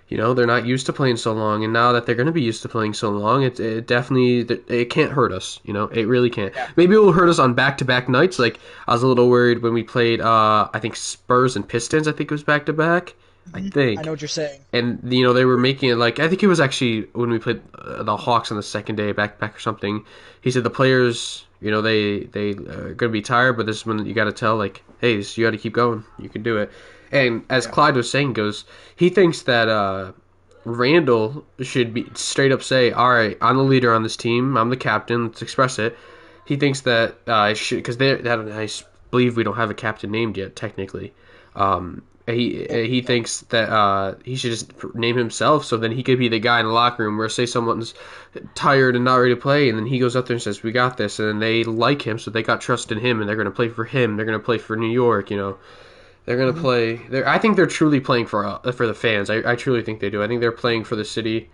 S1: They're not used to playing so long, and now that they're going to be used to playing so long, it definitely, it can't hurt us. It really can't. Yeah. Maybe it will hurt us on back-to-back nights. Like, I was a little worried when we played, I think Spurs and Pistons. I think it was back-to-back. I think.
S2: I know what you're saying.
S1: And they were making it like, I think it was actually when we played the Hawks on the second day back or something. He said the players, they are gonna be tired, but this is when you got to tell like, hey, you got to keep going. You can do it. And as Clyde was saying, he thinks that Randall should be straight up say, all right, I'm the leader on this team. I'm the captain. Let's express it. He thinks that I should, because I believe we don't have a captain named yet technically. He thinks that he should just name himself, so then he could be the guy in the locker room where, say, someone's tired and not ready to play, and then he goes up there and says, we got this, and then they like him, so they got trust in him, and they're going to play for him. They're going to play for New York, They're going to play. I think they're truly playing for the fans. I truly think they do. I think they're playing for the city.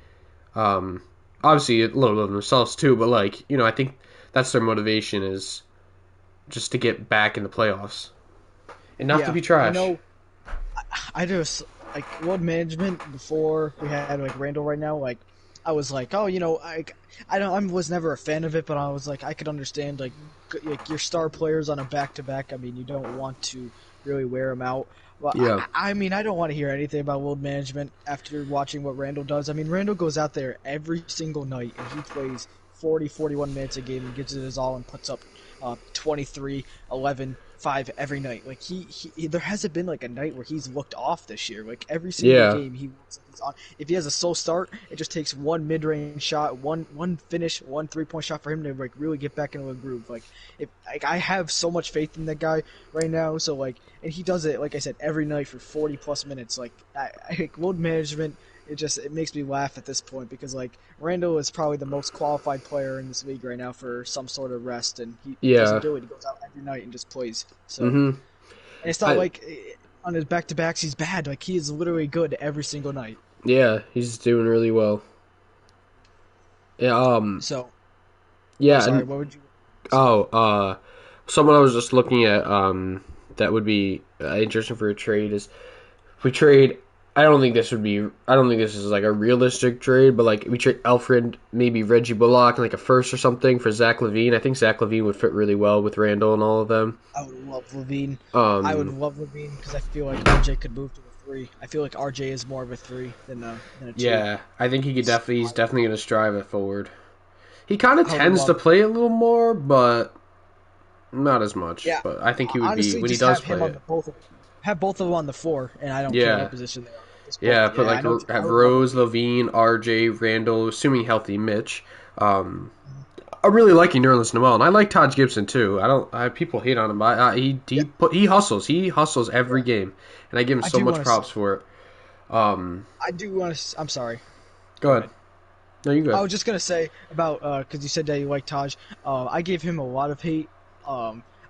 S1: Obviously, a little bit of themselves, too, but, I think that's their motivation, is just to get back in the playoffs. And not to be trash.
S2: I just, load management before we had, Randall right now, I was like, oh, I was never a fan of it, but I was like, I could understand, your star players on a back-to-back, I mean, you don't want to really wear them out. Well, yeah. I mean, I don't want to hear anything about load management after watching what Randall does. I mean, Randall goes out there every single night, and he plays 40, 41 minutes a game and gives it his all and puts up 23, 11, 5 every night. He there hasn't been a night where he's looked off this year. Every single game he looks like he's on. If he has a slow start, it just takes one mid-range shot, one finish, one three-point shot for him to really get back into a groove. I have so much faith in that guy right now. So and he does it, like I said, every night for 40 plus minutes. Load management. It makes me laugh at this point because Randall is probably the most qualified player in this league right now for some sort of rest, and he doesn't do it. He goes out every night and just plays. So and it's not on his back-to-backs he's bad. He is literally good every single night.
S1: Yeah, he's doing really well. Yeah,
S2: So, I'm
S1: yeah,
S2: sorry.
S1: and
S2: What would you say?
S1: oh, someone I was just looking at that would be interesting for a trade is if we trade. I don't think this would be. I don't think this is like a realistic trade, but like we trade Alfred, maybe Reggie Bullock, and like a first or something for Zach LaVine. I think Zach LaVine would fit really well with Randall and all of them.
S2: I would love Levine. I would
S1: Um,
S2: love Levine because I feel like RJ could move to the three. I feel like RJ is more of a three than a two.
S1: yeah, I think he could
S2: So
S1: definitely. He's definitely going to strive it forward. He kind of
S2: I would
S1: tends to
S2: love.
S1: play a little more, but not as much.
S2: Yeah,
S1: But I think he would be
S2: honestly,
S1: when he
S2: just
S1: does
S2: have him
S1: play
S2: on
S1: it.
S2: the both. Have both of them on the floor, and I don't care what
S1: Yeah,
S2: position they are at this point.
S1: yeah. Put
S2: Yeah,
S1: like
S2: I know. I
S1: have
S2: would love
S1: Rose,
S2: Levine.
S1: Levine, R.J., Randall, assuming healthy, Mitch. Um, I'm really liking Nerlens Noel, and I like Todd Gibson too. I don't. People hate on him, but
S2: Yeah,
S1: he hustles. He hustles every
S2: yeah.
S1: game, and I give him
S2: I
S1: so
S2: do
S1: much
S2: want to say.
S1: props for it. Um,
S2: I do want to. I'm sorry.
S1: go
S2: Go
S1: ahead.
S2: ahead.
S1: No, you
S2: I
S1: good.
S2: was just gonna say about because you said that you like Taj. I gave him a lot of hate.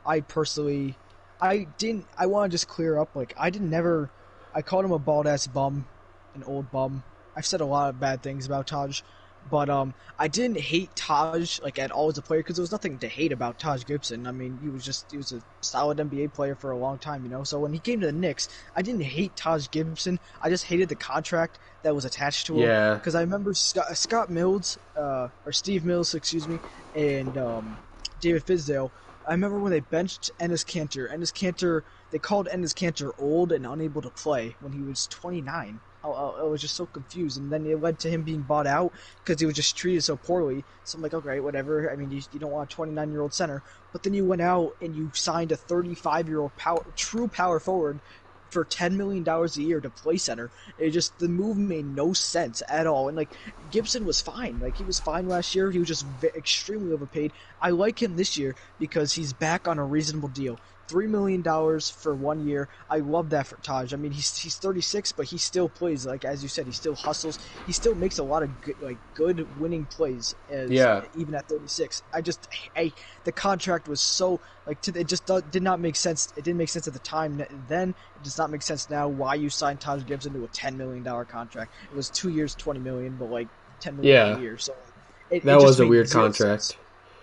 S2: I personally, I didn't. I want to just clear up. Like I didn't never. I called him a bald ass bum, an old bum. I've said a lot of bad things about Taj, but I didn't hate Taj like at all as a player because there was nothing to hate about Taj Gibson. I mean, he was a solid NBA player for a long time, you know. So when he came to the Knicks, I didn't hate Taj Gibson. I just hated the contract that was attached to him
S1: Yeah,
S2: because I remember Scott Mills, or Steve Mills, excuse me, and David Fizdale. I remember when they benched Enes Kanter. They called Enes Kanter old and unable to play when he was 29. I was just so confused, and then it led to him being bought out because he was just treated so poorly. So I'm like, okay, whatever. I mean, you don't want a 29-year-old center, but then you went out and you signed a 35-year-old true power forward for $10 million a year to play center. It just the move made no sense at all. And like Gibson was fine, like he was fine last year. He was just extremely overpaid. I like him this year because he's back on a reasonable deal. $3 million for 1 year. I love that for Taj. I mean, he's 36, but he still plays like as you said. He still hustles. He still makes a lot of good winning plays as
S1: yeah,
S2: even at 36. The contract was so it just did not make sense. It didn't make sense at the time. Then it does not make sense now. Why you signed Taj Gibson to a $10 million contract? It was 2 years, 20 million, but like 10 million per
S1: yeah.
S2: year. So it
S1: That
S2: just
S1: was a
S2: made
S1: weird
S2: zero sense.
S1: contract.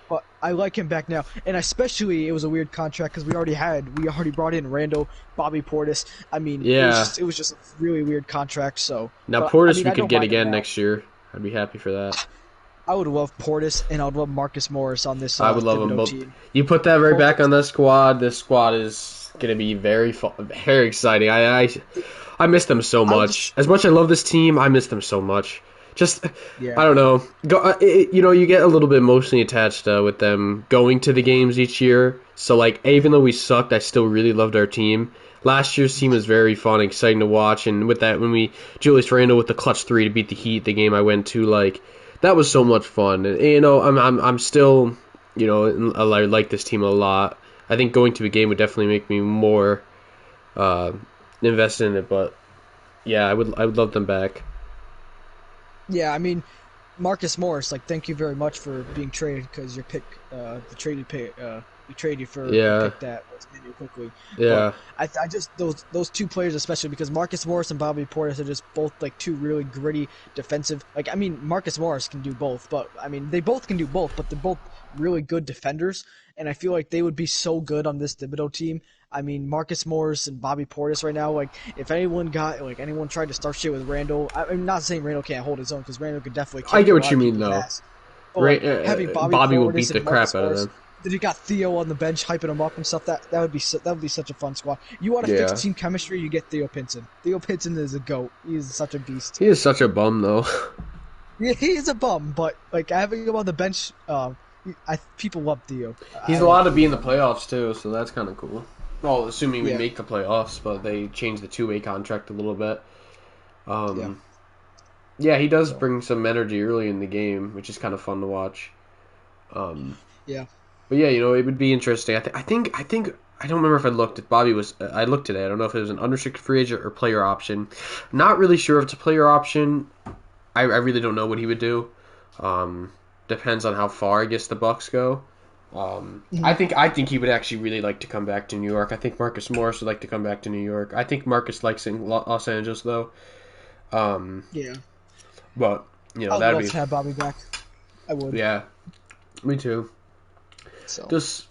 S2: But I like him back now, and especially it was a weird contract because we already brought in Randall, Bobby Portis. I mean,
S1: Yeah.
S2: it was just a really weird contract. So,
S1: Now
S2: but I
S1: Portis
S2: mean,
S1: we
S2: I
S1: could
S2: don't
S1: get
S2: mind him
S1: again
S2: now.
S1: next year. I'd be happy for that.
S2: I would love Portis, and I would love Marcus Morris on this
S1: I would love them
S2: Thibodeau
S1: both.
S2: team.
S1: You put that right
S2: Both
S1: back
S2: those,
S1: on this squad. This squad is gonna be very fun, very exciting. I miss them so
S2: I would
S1: much.
S2: just
S1: As much as I love this team, I miss them so much. Just
S2: yeah,
S1: I don't know. You know, you get a little bit emotionally attached with them going to the games each year. So like, even though we sucked, I still really loved our team. Last year's team was very fun, exciting to watch, and with that, when we Julius Randle with the clutch three to beat the Heat, the game I went to, like that was so much fun. And you know, I'm still, you know, I like this team a lot. I think going to a game would definitely make me more uh, invested in it. But yeah, I would love them back.
S2: yeah. I mean, Marcus Morris, like, thank you very much for being traded because your pick, the traded pick, we traded you for the
S1: Yeah,
S2: pick that was ended quickly. But
S1: yeah.
S2: I just those two players especially because Marcus Morris and Bobby Portis are just both like two really gritty defensive. Like I mean, Marcus Morris can do both, but I mean they both can do both, but they're both really good defenders, and I feel like they would be so good on this Thibodeau team. I mean, Marcus Morris and Bobby Portis right now. Like, if anyone tried to start shit with Randall, I'm not saying Randall can't hold his own because Randall could definitely
S1: I
S2: kick
S1: get
S2: a
S1: what
S2: lot
S1: you
S2: of
S1: mean
S2: people's
S1: though.
S2: ass. But like having Bobby
S1: Bobby will beat
S2: Portis
S1: the
S2: and
S1: crap
S2: Marcus
S1: out of
S2: Morris,
S1: them.
S2: then you got Theo on the bench hyping him up and stuff. That would be such a fun squad. You want to fix
S1: Yeah,
S2: team chemistry? You get Theo Pinson. Theo Pinson is a goat. He is such a beast.
S1: he is such a bum though.
S2: Yeah, he is a bum, but like having him on the bench, people love Theo.
S1: He's
S2: I love
S1: allowed to be in
S2: Theo.
S1: the playoffs too, so that's kind of cool. Well, assuming we
S2: Yeah,
S1: make the playoffs, but they changed the two-way contract a little bit.
S2: yeah.
S1: Um, yeah, he does
S2: So
S1: bring some energy early in the game, which is kind of fun to watch. Um,
S2: yeah.
S1: but yeah, you know, it would be interesting. I think I don't remember if I looked at Bobby was. I looked today. I don't know if it was an unrestricted free agent or player option. Not really sure if it's a player option. I really don't know what he would do. Um, Depends on how far I guess the Bucks go.
S2: Mhm.
S1: I think he would actually really like to come back to New York. I think Marcus Morris would like to come back to New York. I think Marcus likes in Los Angeles though. Um,
S2: Yeah.
S1: but you
S2: I
S1: know
S2: would
S1: that'd
S2: love
S1: be
S2: to have Bobby back. I would.
S1: Yeah, me too.
S2: So
S1: Just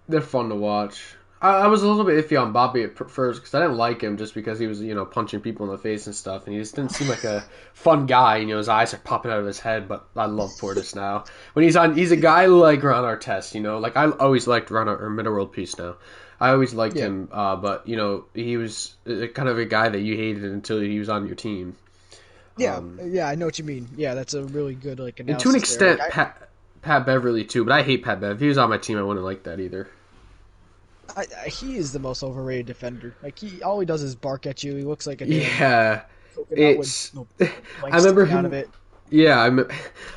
S1: they're fun to watch. I was a little bit iffy on Bobby at first because I didn't like him just because he was punching people in the face and stuff, and he just didn't seem like a fun guy. His eyes are popping out of his head. But I love Portis now. When he's a guy like Ron Artest. Like I always liked Ron or Middle World Peace now. I always liked
S2: yeah,
S1: him, but he was kind of a guy that you hated until he was on your team.
S2: yeah, yeah. I know what you mean. Yeah, that's a really good like
S1: And to an
S2: analysis there.
S1: extent, Pat Beverly too, but I hate Pat Bev. If he was on my team, I wouldn't like that either.
S2: He is the most overrated defender. Like all he does is bark at you. He looks like a damn
S1: Yeah,
S2: coconut
S1: it's.
S2: with
S1: I remember
S2: out
S1: him.
S2: of it.
S1: Yeah,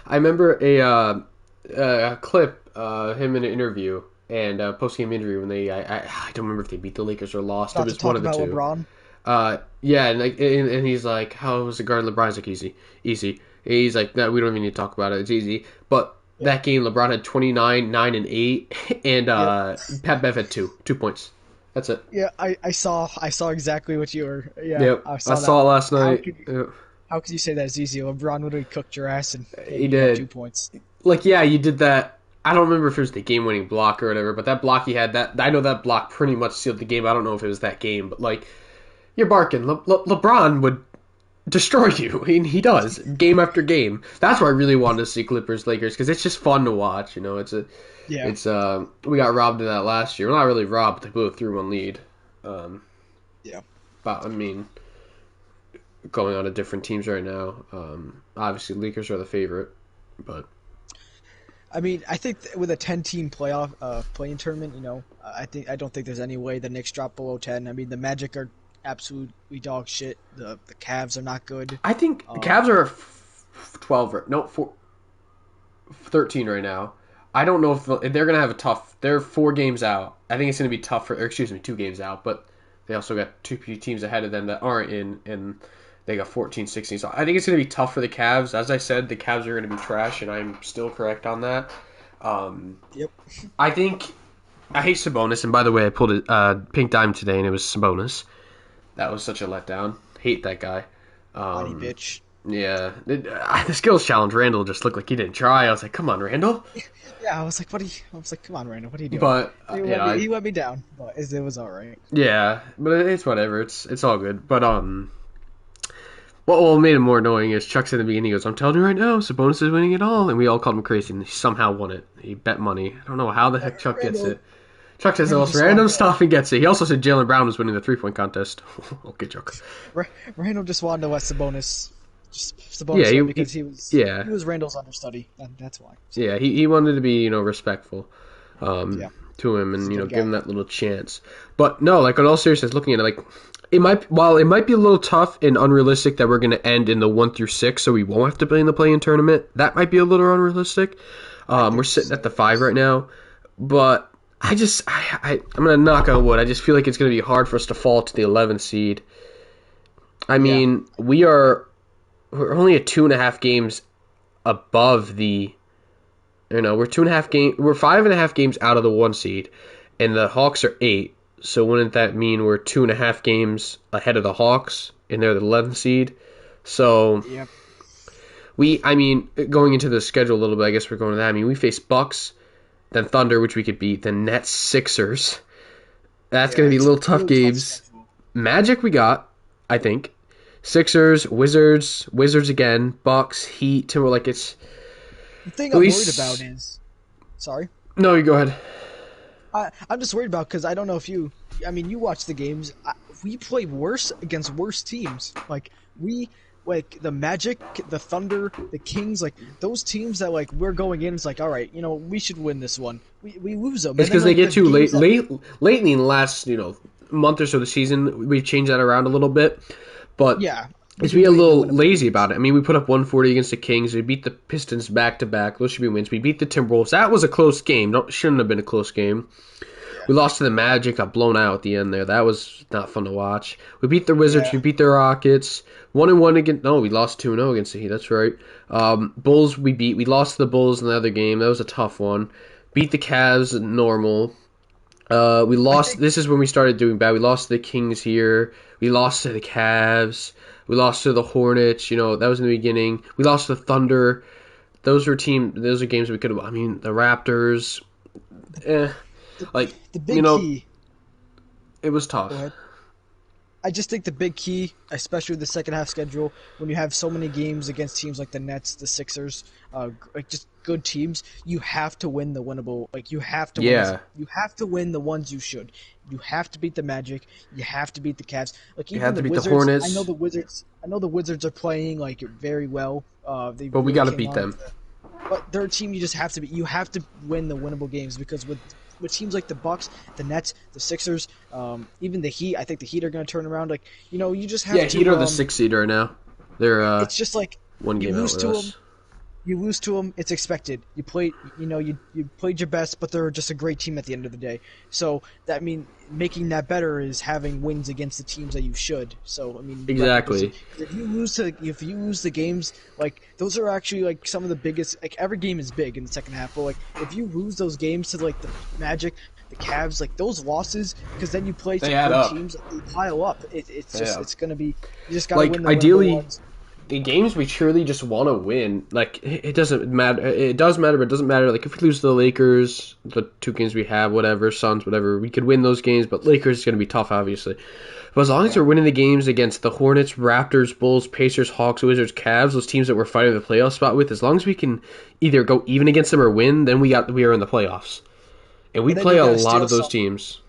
S1: I remember a clip, him in an interview and post game interview when I don't remember if they beat the Lakers or lost. It
S2: Not to
S1: was one
S2: talk
S1: of the
S2: about
S1: two.
S2: LeBron.
S1: Yeah, and he's like, "How was the guard LeBron?" He's like, "Easy, easy." He's like, "No, we don't even need to talk about it. It's easy." But that game, LeBron had 29, 9, and 8, and
S2: Yep.
S1: Pat Bev had 2 points. That's it.
S2: Yeah, I saw exactly what you were. Yeah,
S1: Yep,
S2: I
S1: I
S2: saw that.
S1: saw it last
S2: How
S1: night.
S2: could
S1: Yep.
S2: how could you say that's easy? LeBron literally cooked your ass and
S1: He
S2: you got
S1: did.
S2: 2 points.
S1: Like, yeah, you did that. I don't remember if it was the game-winning block or whatever, but that block he had, that I know that block pretty much sealed the game. I don't know if it was that game, but like, you're barking. LeBron would destroy you, and he does game after game. That's why I really wanted to see Clippers Lakers because it's just fun to watch.
S2: Yeah,
S1: We got robbed of that last year. Well, not really robbed, but they blew a 3-1 lead.
S2: yeah.
S1: But I mean, going on to different teams right now. Obviously, Lakers are the favorite, but
S2: I mean, I think with a 10-team playoff playing tournament, I don't think there's any way the Knicks drop below 10. I mean, the Magic are absolutely dog shit. The Cavs are not good.
S1: I think the Cavs are 12 13 right now. I don't know if they're gonna have a tough. They're 4 games out. I think it's gonna be tough for. Or excuse me, 2 games out. But they also got 2 teams ahead of them that aren't in, and they got 14, 16. So I think it's gonna be tough for the Cavs. As I said, the Cavs are gonna be trash, and I'm still correct on that.
S2: Yep.
S1: I think I hate Sabonis, and by the way, I pulled a pink dime today, and it was Sabonis. That was such a letdown. Hate that guy.
S2: Whiny bitch.
S1: Yeah, the skills challenge. Randall just looked like he didn't try. I was like, "Come on, Randall."
S2: Yeah, I was like, come on, Randall, what are you doing?
S1: But
S2: He let me down, but it was all right.
S1: yeah, but it's whatever. It's all good. But what made it more annoying is Chuck said in the beginning, he goes, "I'm telling you right now, Sabonis is winning it all," and we all called him crazy, and he somehow won it. He bet money. I don't know how the heck Chuck gets
S2: Randall-
S1: it. Chuck says the most
S2: Randall
S1: random
S2: just
S1: stuff and gets it. He also said Jaylen Brown was winning the 3-point contest. Okay, Chuck.
S2: Randall just wanted to let Sabonis
S1: Yeah,
S2: win because he was Randall's understudy. That's why. So,
S1: Yeah, he wanted to be, respectful
S2: yeah.
S1: to him and,
S2: He's a good
S1: give him
S2: guy.
S1: that little chance. But no, like in all seriousness, looking at it, like while it might be a little tough and unrealistic that we're going to end in the 1 through 6, so we won't have to play in the play-in tournament. That might be a little unrealistic. We're sitting at the 5 right now, but I'm going to knock on wood. I just feel like it's going to be hard for us to fall to the 11th seed. I mean, we're only at 2.5 games above the. We're 5.5 games out of the 1 seed, and the Hawks are 8. So wouldn't that mean we're 2.5 games ahead of the Hawks, and they're the 11th seed? So
S2: Yep.
S1: going into the schedule a little bit, I guess we're going to that. I mean, we face Bucks, then Thunder, which we could beat, then Nets, Sixers. That's going to be little tough games. Magic we got, I think. Sixers, Wizards again, Bucks, Heat, Timberlake. It's
S2: The thing
S1: at
S2: I'm
S1: least-
S2: worried about is, sorry,
S1: no. You go ahead.
S2: I'm just worried about because I don't know if you watch the games. We play worse against worse teams. Like the Magic, the Thunder, the Kings, like those teams that like we're going in. It's like, all right, we should win this one. We lose them.
S1: It's because they get too late. Lately in the last month or so of the season, we've changed that around a little bit. But
S2: Yeah.
S1: Because we got a little lazy about it. I mean, we put up 140 against the Kings. We beat the Pistons back-to-back. Those should be wins. We beat the Timberwolves. That was a close game. Shouldn't have been a close game. Yeah. We lost to the Magic. Got blown out at the end there. That was not fun to watch. We beat the Wizards. Yeah. We beat the Rockets. 1-1 against... No, we lost 2-0 against the Heat. That's right. Bulls we beat. We lost to the Bulls in the other game. That was a tough one. Beat the Cavs normal. We lost... This is when we started doing bad. We lost to the Kings here. We lost to the Cavs. We lost to the Hornets, that was in the beginning. We lost to the Thunder. those are games we could have. I mean, the Raptors, like
S2: The big key.
S1: it was tough.
S2: Go ahead. I just think the big key, especially with the second half schedule, when you have so many games against teams like the Nets, the Sixers, like just good teams, you have to win the winnable. Like you have to you have to win the ones you should. You have to beat the Magic. You have to beat the Cavs. Like even
S1: You have to beat
S2: Wizards,
S1: the Hornets.
S2: I know the Wizards are playing like very well.
S1: But we
S2: really
S1: got to
S2: came
S1: beat
S2: on
S1: them.
S2: But they're a team you just have to beat. You have to win the winnable games because with teams like the Bucks, the Nets, the Sixers, even the Heat, I think the Heat are going to turn around. Like you just have to.
S1: Yeah, Heat are the 6th seed right now. They're
S2: it's just like
S1: one game
S2: you
S1: out
S2: lose
S1: with
S2: to
S1: us.
S2: them. You lose to them, it's expected. You played, you played your best, but they're just a great team at the end of the day. So that making that better is having wins against the teams that you should. So I mean,
S1: Exactly.
S2: if you lose the games, like those are actually like some of the biggest. Like every game is big in the second half, but like if you lose those games to like the Magic, the Cavs, like those losses, because then you play some good teams, they pile up. It's gonna be you just gotta win the
S1: ideally.
S2: ones.
S1: The games we truly just want to win, like it doesn't matter. It does matter, but it doesn't matter. Like if we lose to the Lakers, the 2 games we have, whatever, Suns, whatever, we could win those games. But Lakers is going to be tough, obviously. But as long as we're winning the games against the Hornets, Raptors, Bulls, Pacers, Hawks, Wizards, Cavs, those teams that we're fighting the playoff spot with, as long as we can either go even against them or win, then we are in the playoffs. And we play a lot of those teams.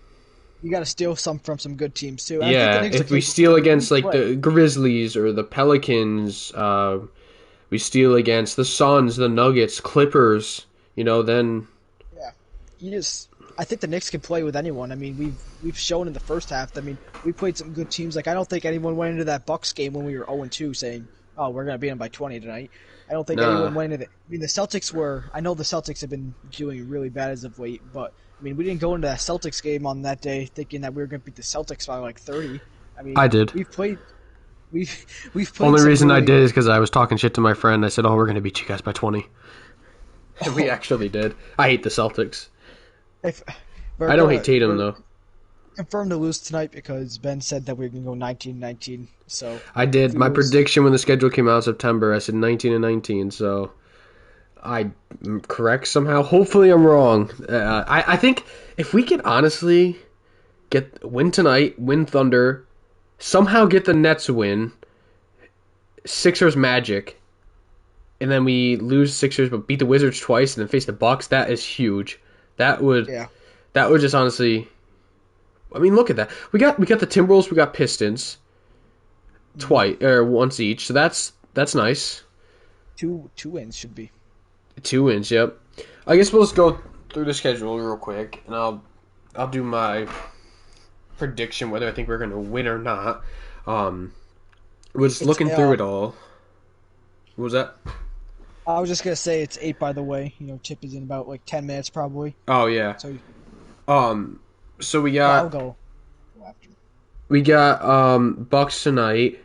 S2: You got to steal some from some good teams too.
S1: Yeah, if we steal against like the Grizzlies or the Pelicans, we steal against the Suns, the Nuggets, Clippers, then
S2: yeah, I think the Knicks can play with anyone. I mean, we've shown in the first half. I mean, we played some good teams. Like I don't think anyone went into that Bucks game when we were 0-2 saying, "Oh, we're gonna beat them by 20 tonight." I don't think anyone went into it. I mean, the Celtics were. I know the Celtics have been doing really bad as of late, but. I mean, we didn't go into that Celtics game on that day thinking that we were going to beat the Celtics by like 30. I mean,
S1: I did.
S2: We've played.
S1: Only reason I did is because I was talking shit to my friend. I said, "Oh, we're going to beat you guys by 20," and we actually did. I hate the Celtics. I don't hate Tatum though.
S2: Confirmed to lose tonight because Ben said that we were going to go 19-19. So
S1: I did. My prediction when the schedule came out in September, I said 19-19. So. I'm correct somehow. Hopefully I'm wrong. I think if we could honestly win tonight, win Thunder, somehow get the Nets win, Sixers Magic, and then we lose Sixers but beat the Wizards twice and then face the Bucks, that is huge. That would just honestly. I mean, look at that. We got the Timberwolves, we got Pistons, twice or once each. So that's nice.
S2: Two wins should be.
S1: 2 wins, yep. I guess we'll just go through the schedule real quick, and I'll do my prediction whether I think we're going to win or not. We're just looking through it all. What was that?
S2: I was just going to say it's 8, by the way. Tip is in about like 10 minutes probably.
S1: Oh, yeah. So we got...
S2: I'll go after.
S1: We got Bucks tonight.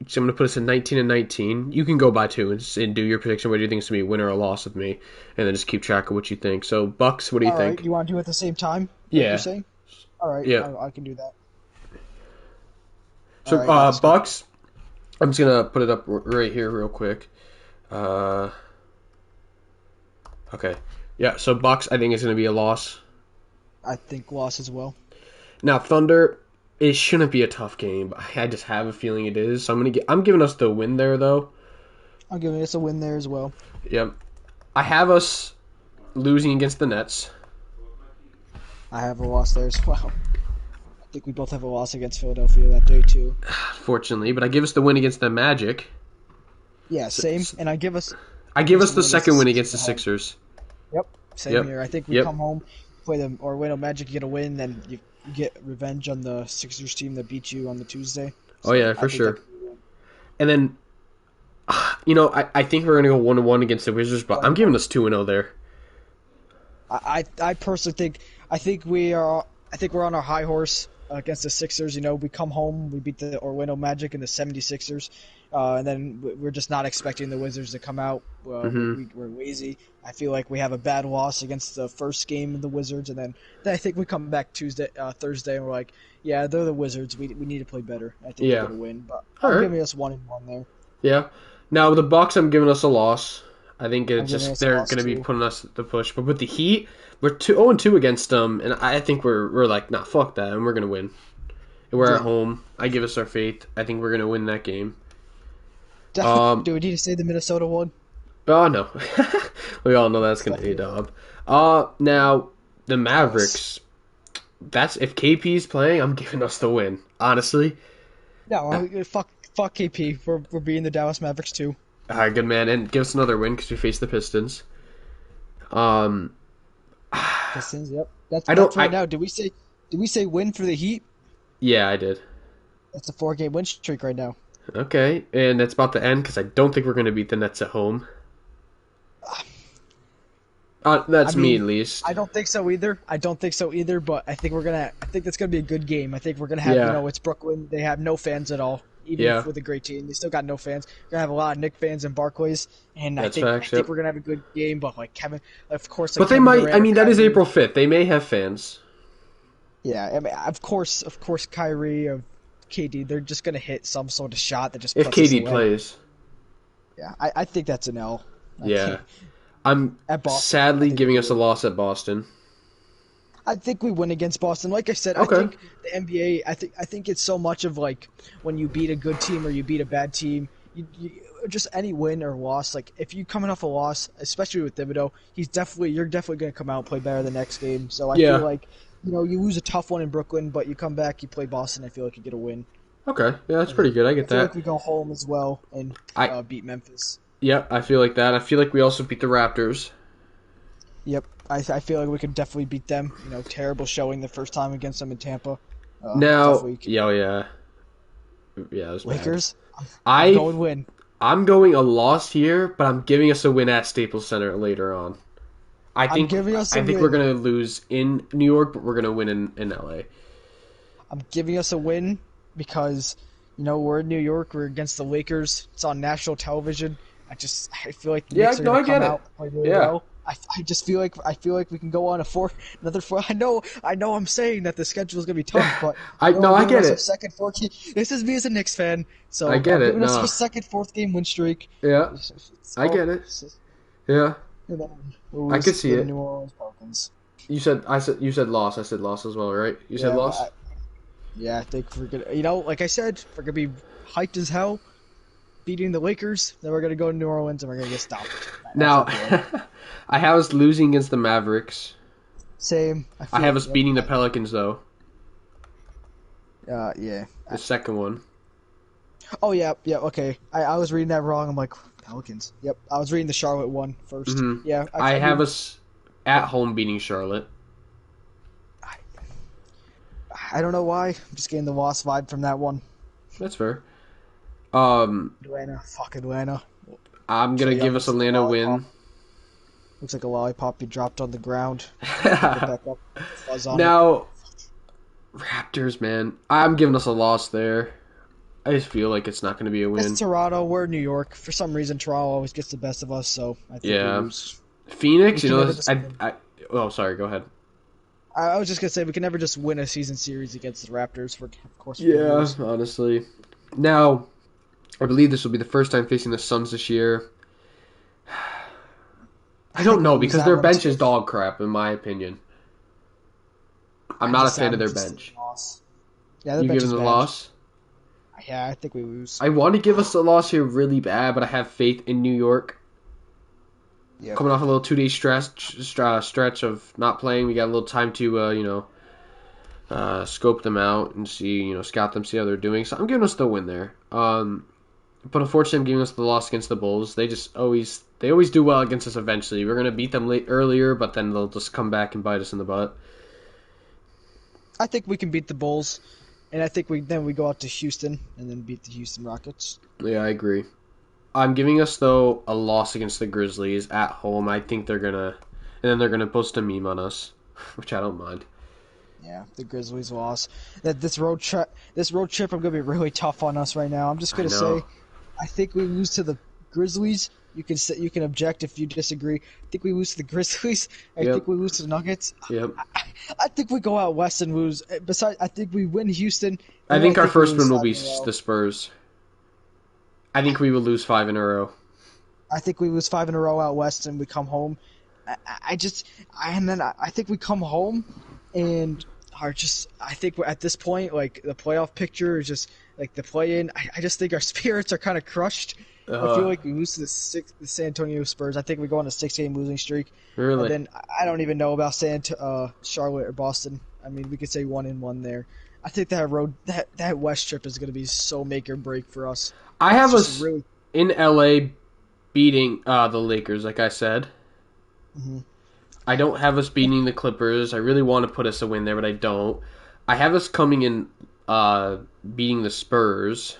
S1: So I'm going to put us in 19-19. You can go by 2 and do your prediction. What do you think is going to be a win or a loss with me? And then just keep track of what you think. So, Bucks, what do you think?
S2: Right, you want to do it at the same time?
S1: Yeah.
S2: You're saying? All right,
S1: yeah.
S2: I can do that.
S1: So, right, Bucks, I'm just going to put it up right here real quick. Okay. Yeah, so Bucks, I think, is going to be a loss.
S2: I think loss as well.
S1: Now, Thunder... It shouldn't be a tough game, but I just have a feeling it is. So I'm giving us the win there, though.
S2: I'm giving us a win there as well.
S1: Yep. I have us losing against the Nets.
S2: I have a loss there as well. I think we both have a loss against Philadelphia that day, too.
S1: Fortunately, but I give us the win against the Magic.
S2: Yeah, same. And I give us
S1: the second win against the Sixers.
S2: Yep, same here. I think we come home, play the Orlando Magic, you get a win, then you get revenge on the Sixers team that beat you on the Tuesday.
S1: So yeah, for sure. And then, I think we're going to go 1-1 against the Wizards, but I'm giving us 2-0 there.
S2: I personally think we're on our high horse against the Sixers. We come home, we beat the Orlando Magic and the 76ers, and then we're just not expecting the Wizards to come out. We're lazy. I feel like we have a bad loss against the first game of the Wizards, and then I think we come back Thursday, and we're like, yeah, they're the Wizards. We need to play better. I think we're going to win, but I'm giving us 1-1 there.
S1: Yeah. Now, with the Bucks, I'm giving us a loss. I think
S2: I'm
S1: it's
S2: giving
S1: just
S2: us a
S1: they're
S2: loss
S1: going to be
S2: too.
S1: putting us the push. But with the Heat, we're 0-2 against them, and I think we're like, nah, fuck that, and we're going to win. And we're at
S2: Yeah.
S1: home. I give us our faith. I think we're going to win that game. Um,
S2: Do we need to say the Minnesota one?
S1: oh no, we all know that's going to
S2: Fuck
S1: be a
S2: yeah.
S1: dub. Now the
S2: Loss.
S1: Mavericks. That's if KP's playing, I'm giving us the win. Honestly,
S2: No,
S1: all
S2: fuck KP. We're beating the Dallas Mavericks too.
S1: right, good man, and give us another win because we face the Pistons. Um,
S2: Pistons. Yep. That's
S1: I don't.
S2: right now. Did we say win for the Heat?
S1: Yeah, I did.
S2: That's a 4-game win streak right now.
S1: Okay, and that's about to end because I don't think we're going to beat the Nets at home.
S2: I
S1: That's me at
S2: mean,
S1: least.
S2: I don't think so either. I don't think so either. But I think we're gonna. I think that's gonna be a good game. I think we're gonna have.
S1: Yeah,
S2: It's Brooklyn. They have no fans at all. Even if
S1: yeah,
S2: with a great team, they still got no fans. We're gonna have a lot of Knicks fans and Barclays, and I
S1: that's
S2: think I
S1: facts.
S2: think
S1: Yep.
S2: we're gonna have a good game. But like Kevin, of course, like
S1: But they
S2: Kevin
S1: might. I
S2: Durant or
S1: mean, that is
S2: Kyrie.
S1: April 5th. They may have fans
S2: Yeah, I mean, of course, Kyrie or KD, they're just gonna hit some sort of shot that just
S1: if
S2: puts us
S1: KD
S2: away.
S1: plays.
S2: Yeah, I think that's an L. I
S1: Yeah,
S2: think
S1: I'm
S2: at Boston, I
S1: sadly
S2: think we
S1: giving
S2: do
S1: us a
S2: it.
S1: loss at Boston.
S2: I think we win against Boston. Like I said, I
S1: Okay.
S2: think the NBA. I think it's so much of like when you beat a good team or you beat a bad team. Just any win or loss. Like if you coming off a loss, especially with Thibodeau, you're definitely going to come out and play better the next game. So I feel
S1: Yeah.
S2: like you lose a tough one in Brooklyn, but you come back, you play Boston. I feel like you get a win.
S1: Okay. Yeah, that's
S2: And
S1: pretty
S2: then
S1: good. I
S2: I
S1: get
S2: feel like
S1: that.
S2: we go home as well and
S1: I
S2: beat Memphis.
S1: Yeah, I feel like that. I feel like we also beat the Raptors.
S2: Yep, I feel like we could definitely beat them. Terrible showing the first time against them in Tampa. Tough
S1: Now,
S2: week.
S1: yeah, oh, yeah, yeah, it was bad.
S2: Lakers, I'm
S1: I
S2: going win.
S1: I'm going a loss here, but I'm giving us a win at Staples Center later on. I
S2: I'm
S1: think
S2: giving us a
S1: I think we're
S2: win.
S1: gonna lose in New York, but we're gonna win in LA.
S2: I'm giving us a win because we're in New York. We're against the Lakers. It's on national television. I feel like the
S1: Yeah,
S2: Knicks are
S1: no,
S2: going
S1: I
S2: to come
S1: get it.
S2: out and play really
S1: Yeah,
S2: well. I just feel like we can go on another four. I know I'm saying that the schedule is going to be tough, but
S1: I no,
S2: I'm
S1: I
S2: giving
S1: get
S2: us our
S1: it.
S2: second, fourth game. This is me as a Knicks fan,
S1: I
S2: so
S1: get
S2: I'm
S1: it.
S2: giving us our
S1: No,
S2: second, fourth game win streak.
S1: yeah, I
S2: So,
S1: get it. Yeah,
S2: and then we'll
S1: I could
S2: lose
S1: see
S2: to the
S1: it.
S2: New Orleans Pelicans.
S1: You said loss. I said loss as well, right? You said
S2: Yeah,
S1: loss.
S2: yeah, I think we're gonna. Like I said, we're gonna be hyped as hell, beating the Lakers. Then we're gonna go to New Orleans and we're gonna get stopped. That's
S1: Now,
S2: at the end.
S1: I have us losing against the Mavericks.
S2: Same. I
S1: I
S2: feel.
S1: have us
S2: Yep.
S1: beating the Pelicans though.
S2: Yeah.
S1: The second one.
S2: Oh yeah. Yeah. Okay. I was reading that wrong. I'm like Pelicans. Yep. I was reading the Charlotte one first.
S1: Hmm
S2: Yeah.
S1: I
S2: I
S1: have
S2: mean,
S1: us at home beating Charlotte.
S2: I, I don't know why. I'm just getting the lost vibe from that one.
S1: That's fair. Um,
S2: Atlanta. Fuck Atlanta.
S1: I'm gonna
S2: Trae
S1: give
S2: Young
S1: us
S2: looks like a
S1: Atlanta
S2: lollipop.
S1: win.
S2: Looks like a lollipop you dropped on the ground. Pick it back up. Fuzz on it.
S1: Now, Raptors, man, I'm giving us a loss there. I just feel like it's not going to be a
S2: It's
S1: win.
S2: Toronto. We're New York. For some reason, Toronto always gets the best of us, so I think we
S1: Yeah,
S2: lose. We
S1: Phoenix,
S2: can never just win.
S1: oh, sorry, go ahead.
S2: I was just gonna say we can never just win a season series against the Raptors. Of course, we're gonna
S1: Yeah,
S2: lose.
S1: honestly. Now, I believe this will be the first time facing the Suns this year. I
S2: I
S1: don't
S2: think we'll
S1: know
S2: lose
S1: because
S2: that
S1: their
S2: one
S1: bench is
S2: too.
S1: dog crap, in my opinion. I'm
S2: I
S1: not a
S2: just
S1: fan of
S2: I'm
S1: their
S2: just
S1: bench.
S2: loss. Yeah, their
S1: You
S2: bench
S1: giving
S2: is
S1: the
S2: bad.
S1: loss?
S2: Yeah, I think we lose.
S1: I want to give us a loss here really bad, but I have faith in New York.
S2: Yep.
S1: Coming off a little 2 day stretch of not playing, we got a little time to scope them out and see, scout them, see how they're doing. So I'm giving us the win there. But unfortunately, I'm giving us the loss against the Bulls. They always do well against us eventually. We're gonna beat them earlier, but then they'll just come back and bite us in the butt.
S2: I think we can beat the Bulls, and I think we go out to Houston and then beat the Houston Rockets.
S1: Yeah, I agree. I'm giving us though a loss against the Grizzlies at home. I think and then they're gonna post a meme on us, which I don't mind.
S2: Yeah, the Grizzlies lost. That this road trip, I'm gonna be really tough on us right now. I'm just
S1: I
S2: gonna
S1: know.
S2: say, I think we lose to the Grizzlies. You can object if you disagree. I think we lose to the Grizzlies. I
S1: Yep.
S2: think we lose to the Nuggets.
S1: Yep.
S2: I think we go out west and lose. Besides, I think we win Houston.
S1: I
S2: And
S1: think our
S2: we
S1: first
S2: lose
S1: win will
S2: 5
S1: be
S2: in a row.
S1: the Spurs. I think we will lose 5 in a row.
S2: I think we lose 5 in a row out west, and we come home. I think we come home, and are just. I think we're at this point, like the playoff picture is just like the play-in. I just think our spirits are kind of crushed. I feel like we lose to the San Antonio Spurs. I think we go on a 6-game losing streak.
S1: Really?
S2: And then I don't even know about Charlotte or Boston. I mean, we could say 1-1 there. I think that West trip is going to be so make or break for us.
S1: I have us in LA beating the Lakers, like I said.
S2: Mm-hmm.
S1: I don't have us beating the Clippers. I really want to put us a win there, but I don't. I have us coming in beating the Spurs.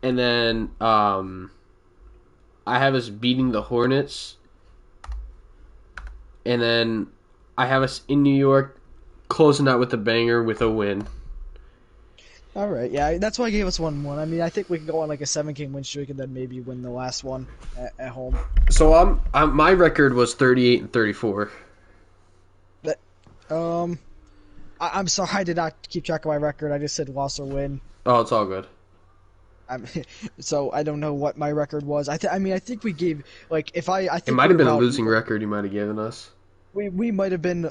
S1: And then I have us beating the Hornets. And then I have us in New York closing out with a banger with a win.
S2: All right, yeah, that's why I gave us 1-1. I mean, I think we can go on like a 7-game win streak and then maybe win the last one at home.
S1: So my record was 38-34.
S2: I'm sorry, I did not keep track of my record. I just said loss or win.
S1: Oh, it's all good.
S2: So I don't know what my record was. I think we gave like if I think
S1: it might have been a losing record you might have given us.
S2: We might have been,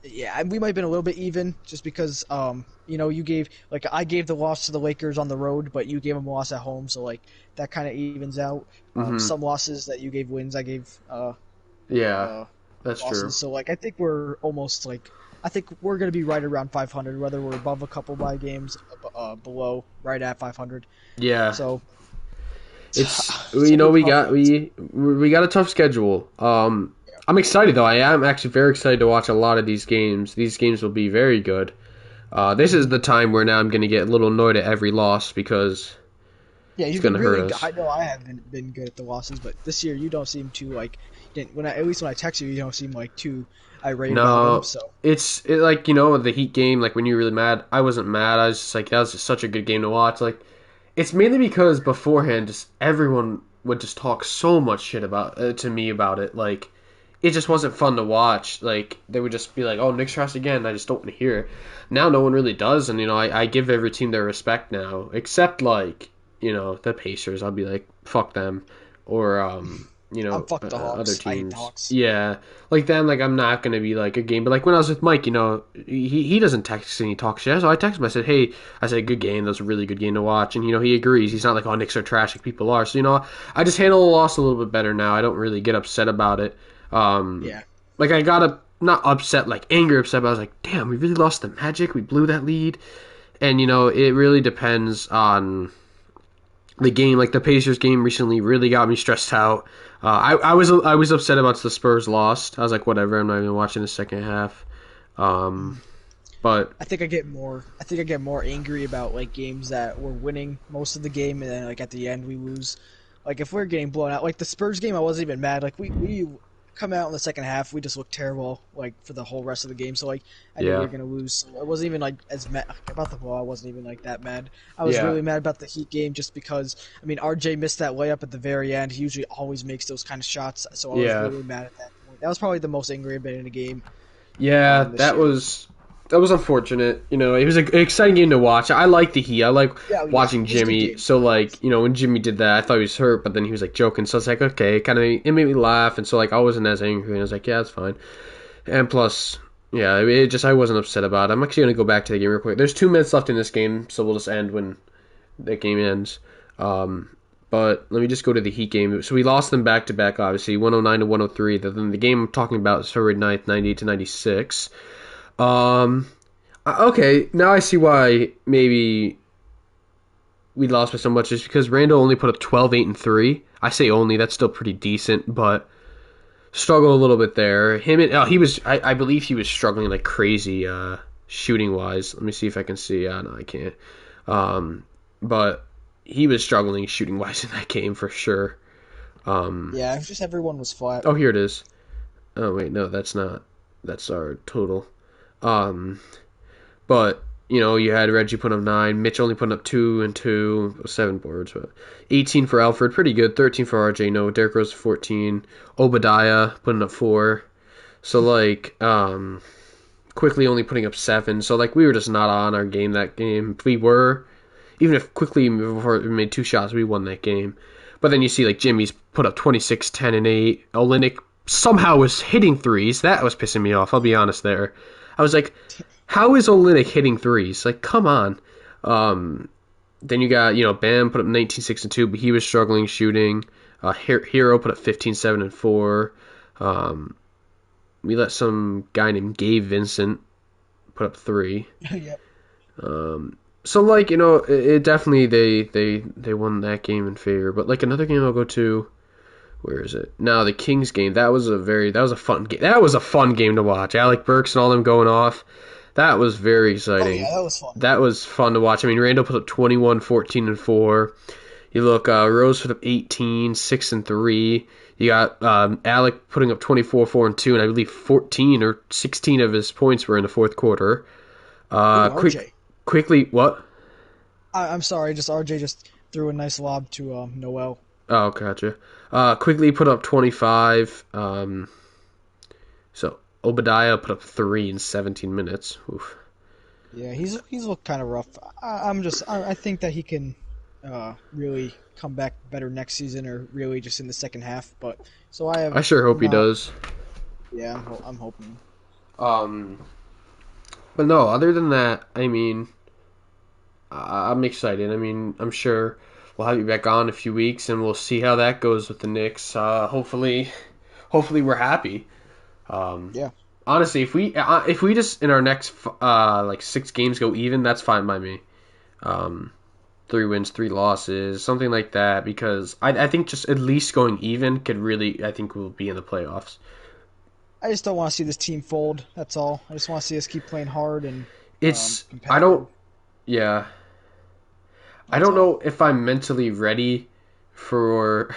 S2: yeah, we might have been a little bit even just because you gave like I gave the loss to the Lakers on the road, but you gave them a loss at home, so like that kind of evens out. Some losses that you gave wins, I gave
S1: that's
S2: losses.
S1: true.
S2: So like I think we're almost like. I think we're going to be right around 500, whether we're above a couple by games, below, right at 500.
S1: Yeah.
S2: So
S1: it's we got a tough schedule. I'm excited though. I am actually very excited to watch a lot of these games. These games will be very good. This is the time where now I'm going to get a little annoyed at every loss because it's going to hurt us.
S2: I know I haven't been good at the losses, but this year you don't seem to like. At least when I text you don't seem like too irate about them. So
S1: it's like the Heat game. Like when you were really mad, I wasn't mad. I was just like that was just such a good game to watch. Like it's mainly because beforehand, just everyone would just talk so much shit about to me about it. Like it just wasn't fun to watch. Like they would just be like, "Oh, Knicks trash again." I just don't want to hear it. Now no one really does, and I give every team their respect now, except like the Pacers. I'll be like, "Fuck them," or
S2: fuck the Hawks.
S1: other teams.
S2: I hate the Hawks.
S1: Yeah, like then, like I'm not gonna be like a game, but like when I was with Mike, he doesn't text and he talks shit. So I text him. I said, "Hey," I said, "Good game. That was a really good game to watch." And he agrees. He's not like, "Oh, Knicks are trash," like people are. So I just handle the loss a little bit better now. I don't really get upset about it.
S2: Yeah.
S1: Like I got not upset, like angry upset. But I was like, "Damn, we really lost the Magic. We blew that lead." And it really depends on the game. Like the Pacers game recently really got me stressed out. I was upset about the Spurs lost. I was like, whatever. I'm not even watching the second half. But
S2: I think I get more angry about like games that we're winning most of the game, and then like at the end we lose. Like if we're getting blown out, like the Spurs game, I wasn't even mad. Like we come out in the second half, we just looked terrible like for the whole rest of the game. So like I knew we were gonna lose. So I wasn't even like as mad about the ball. I wasn't even like that mad. I was really mad about the Heat game just because RJ missed that layup at the very end. He usually always makes those kind of shots. So I was really mad at that point. That was probably the most angry I've been in a game.
S1: Yeah, that was unfortunate. It was an exciting game to watch. I like the Heat. I like watching Jimmy. So like, when Jimmy did that, I thought he was hurt, but then he was like joking. So I was like, okay, it made me laugh. And so like, I wasn't as angry. And I was like, yeah, it's fine. And plus, yeah, I wasn't upset about it. I'm actually gonna go back to the game real quick. There's 2 minutes left in this game, so we'll just end when the game ends. But let me just go to the Heat game. So we lost them back to back, obviously, 109-103. Then the game I'm talking about is February 9th, 98-96. Okay, now I see why maybe we lost by so much. Is because Randall only put up 12, 8, and 3. I say only, that's still pretty decent, but struggled a little bit there. I believe he was struggling like crazy shooting wise. Let me see if I can see. No, I can't. But he was struggling shooting wise in that game for sure.
S2: Yeah, it's just everyone was flat.
S1: Oh, here it is. Oh wait, no, that's not. That's our total. But you had Reggie put up 9, Mitch only putting up 2 and 2, 7 boards, but 18 for Alfred, pretty good. 13 for RJ, no. Derrick Rose 14, Obadiah putting up 4. So like, Quickly only putting up 7. So like, we were just not on our game that game. If we were, even if Quickly before we made 2 shots, we won that game. But then you see like Jimmy's put up 26, 10, and 8. Olynyk somehow was hitting threes. That was pissing me off. I'll be honest there. I was like, how is Olynyk hitting threes? Like, come on. Then you got, Bam put up 19, 6, and 2, but he was struggling shooting. Hero put up 15, 7, and 4. We let some guy named Gabe Vincent put up 3.
S2: Yep.
S1: So like, it definitely they won that game in favor. But like another game I'll go to, where is it? Now the Kings game. That was a fun game. That was a fun game to watch. Alec Burks and all them going off. That was very exciting.
S2: Oh, yeah, that was fun.
S1: That was fun to watch. I mean, Randall put up 21, 14, and 4. You look, Rose put up 18, 6, and 3. You got Alec putting up 24, 4, and 2, and I believe 14 or 16 of his points were in the fourth quarter.
S2: RJ.
S1: Quickly, what?
S2: I'm sorry, just RJ just threw a nice lob to Noel.
S1: Oh, gotcha. Quickly put up 25. So Obadiah put up 3 in 17 minutes. Oof.
S2: Yeah, he's looked kind of rough. I think that he can really come back better next season, or really just in the second half. But so I
S1: sure hope he does.
S2: Yeah, I'm hoping.
S1: But no, other than that, I mean, I'm excited. I mean, I'm sure we'll have you back on in a few weeks, and we'll see how that goes with the Knicks. Hopefully we're happy.
S2: Yeah.
S1: Honestly, if we just in our next like 6 games go even, that's fine by me. 3 wins, 3 losses, something like that, because I think just at least going even could really, I think we'll be in the playoffs.
S2: I just don't want to see this team fold. That's all. I just want to see us keep playing hard and
S1: I don't know if I'm mentally ready for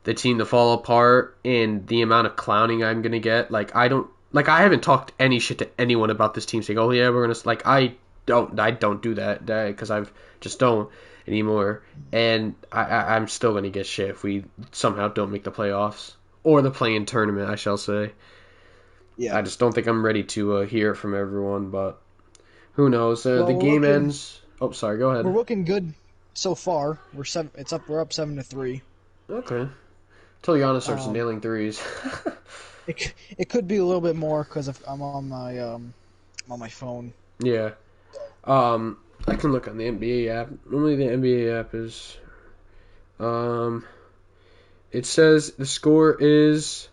S1: the team to fall apart and the amount of clowning I'm gonna get. Like I haven't talked any shit to anyone about this team saying, "Oh yeah, we're gonna," like I don't do that because I've just don't anymore, and I'm still gonna get shit if we somehow don't make the playoffs or the play-in tournament, I shall say.
S2: Yeah.
S1: I just don't think I'm ready to hear from everyone, but who knows?
S2: Well,
S1: the game ends. Oh, sorry. Go ahead.
S2: We're looking good so far. We're up 7-3.
S1: Okay. Till Giannis starts nailing threes.
S2: It could be a little bit more because I'm on my phone.
S1: Yeah. I can look on the NBA app. Normally the NBA app is. It says the score is.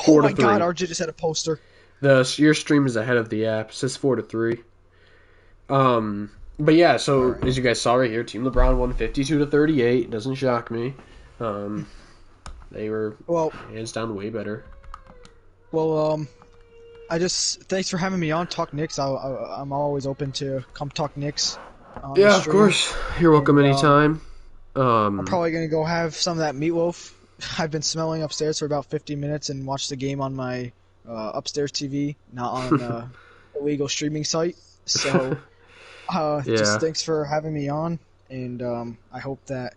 S2: Oh my God! RJ just had a poster.
S1: Your stream is ahead of the app. It says 4-3. But yeah, so right. As you guys saw right here, Team LeBron won 52-38. Doesn't shock me. They were hands down way better.
S2: Well, thanks for having me on Talk Knicks. I'm always open to come talk Knicks.
S1: Yeah, of course. You're welcome anytime.
S2: I'm probably gonna go have some of that meatloaf. I've been smelling upstairs for about 50 minutes and watch the game on my upstairs TV, not on a illegal streaming site. So, just thanks for having me on, and I hope that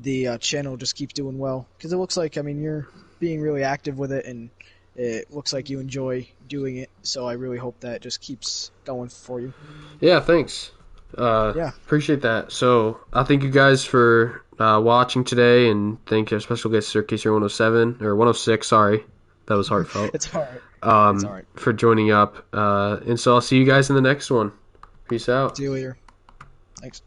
S2: the channel just keeps doing well, because it looks like, I mean, you're being really active with it, and it looks like you enjoy doing it. So I really hope that just keeps going for you.
S1: Yeah, thanks. Appreciate that. So I thank you guys for watching today, and thank our special guest SirCaser107 or 106. Sorry, that was heartfelt.
S2: It's all right.
S1: It's all right. For joining up, and so I'll see you guys in the next one. Peace out.
S2: See you later. Thanks.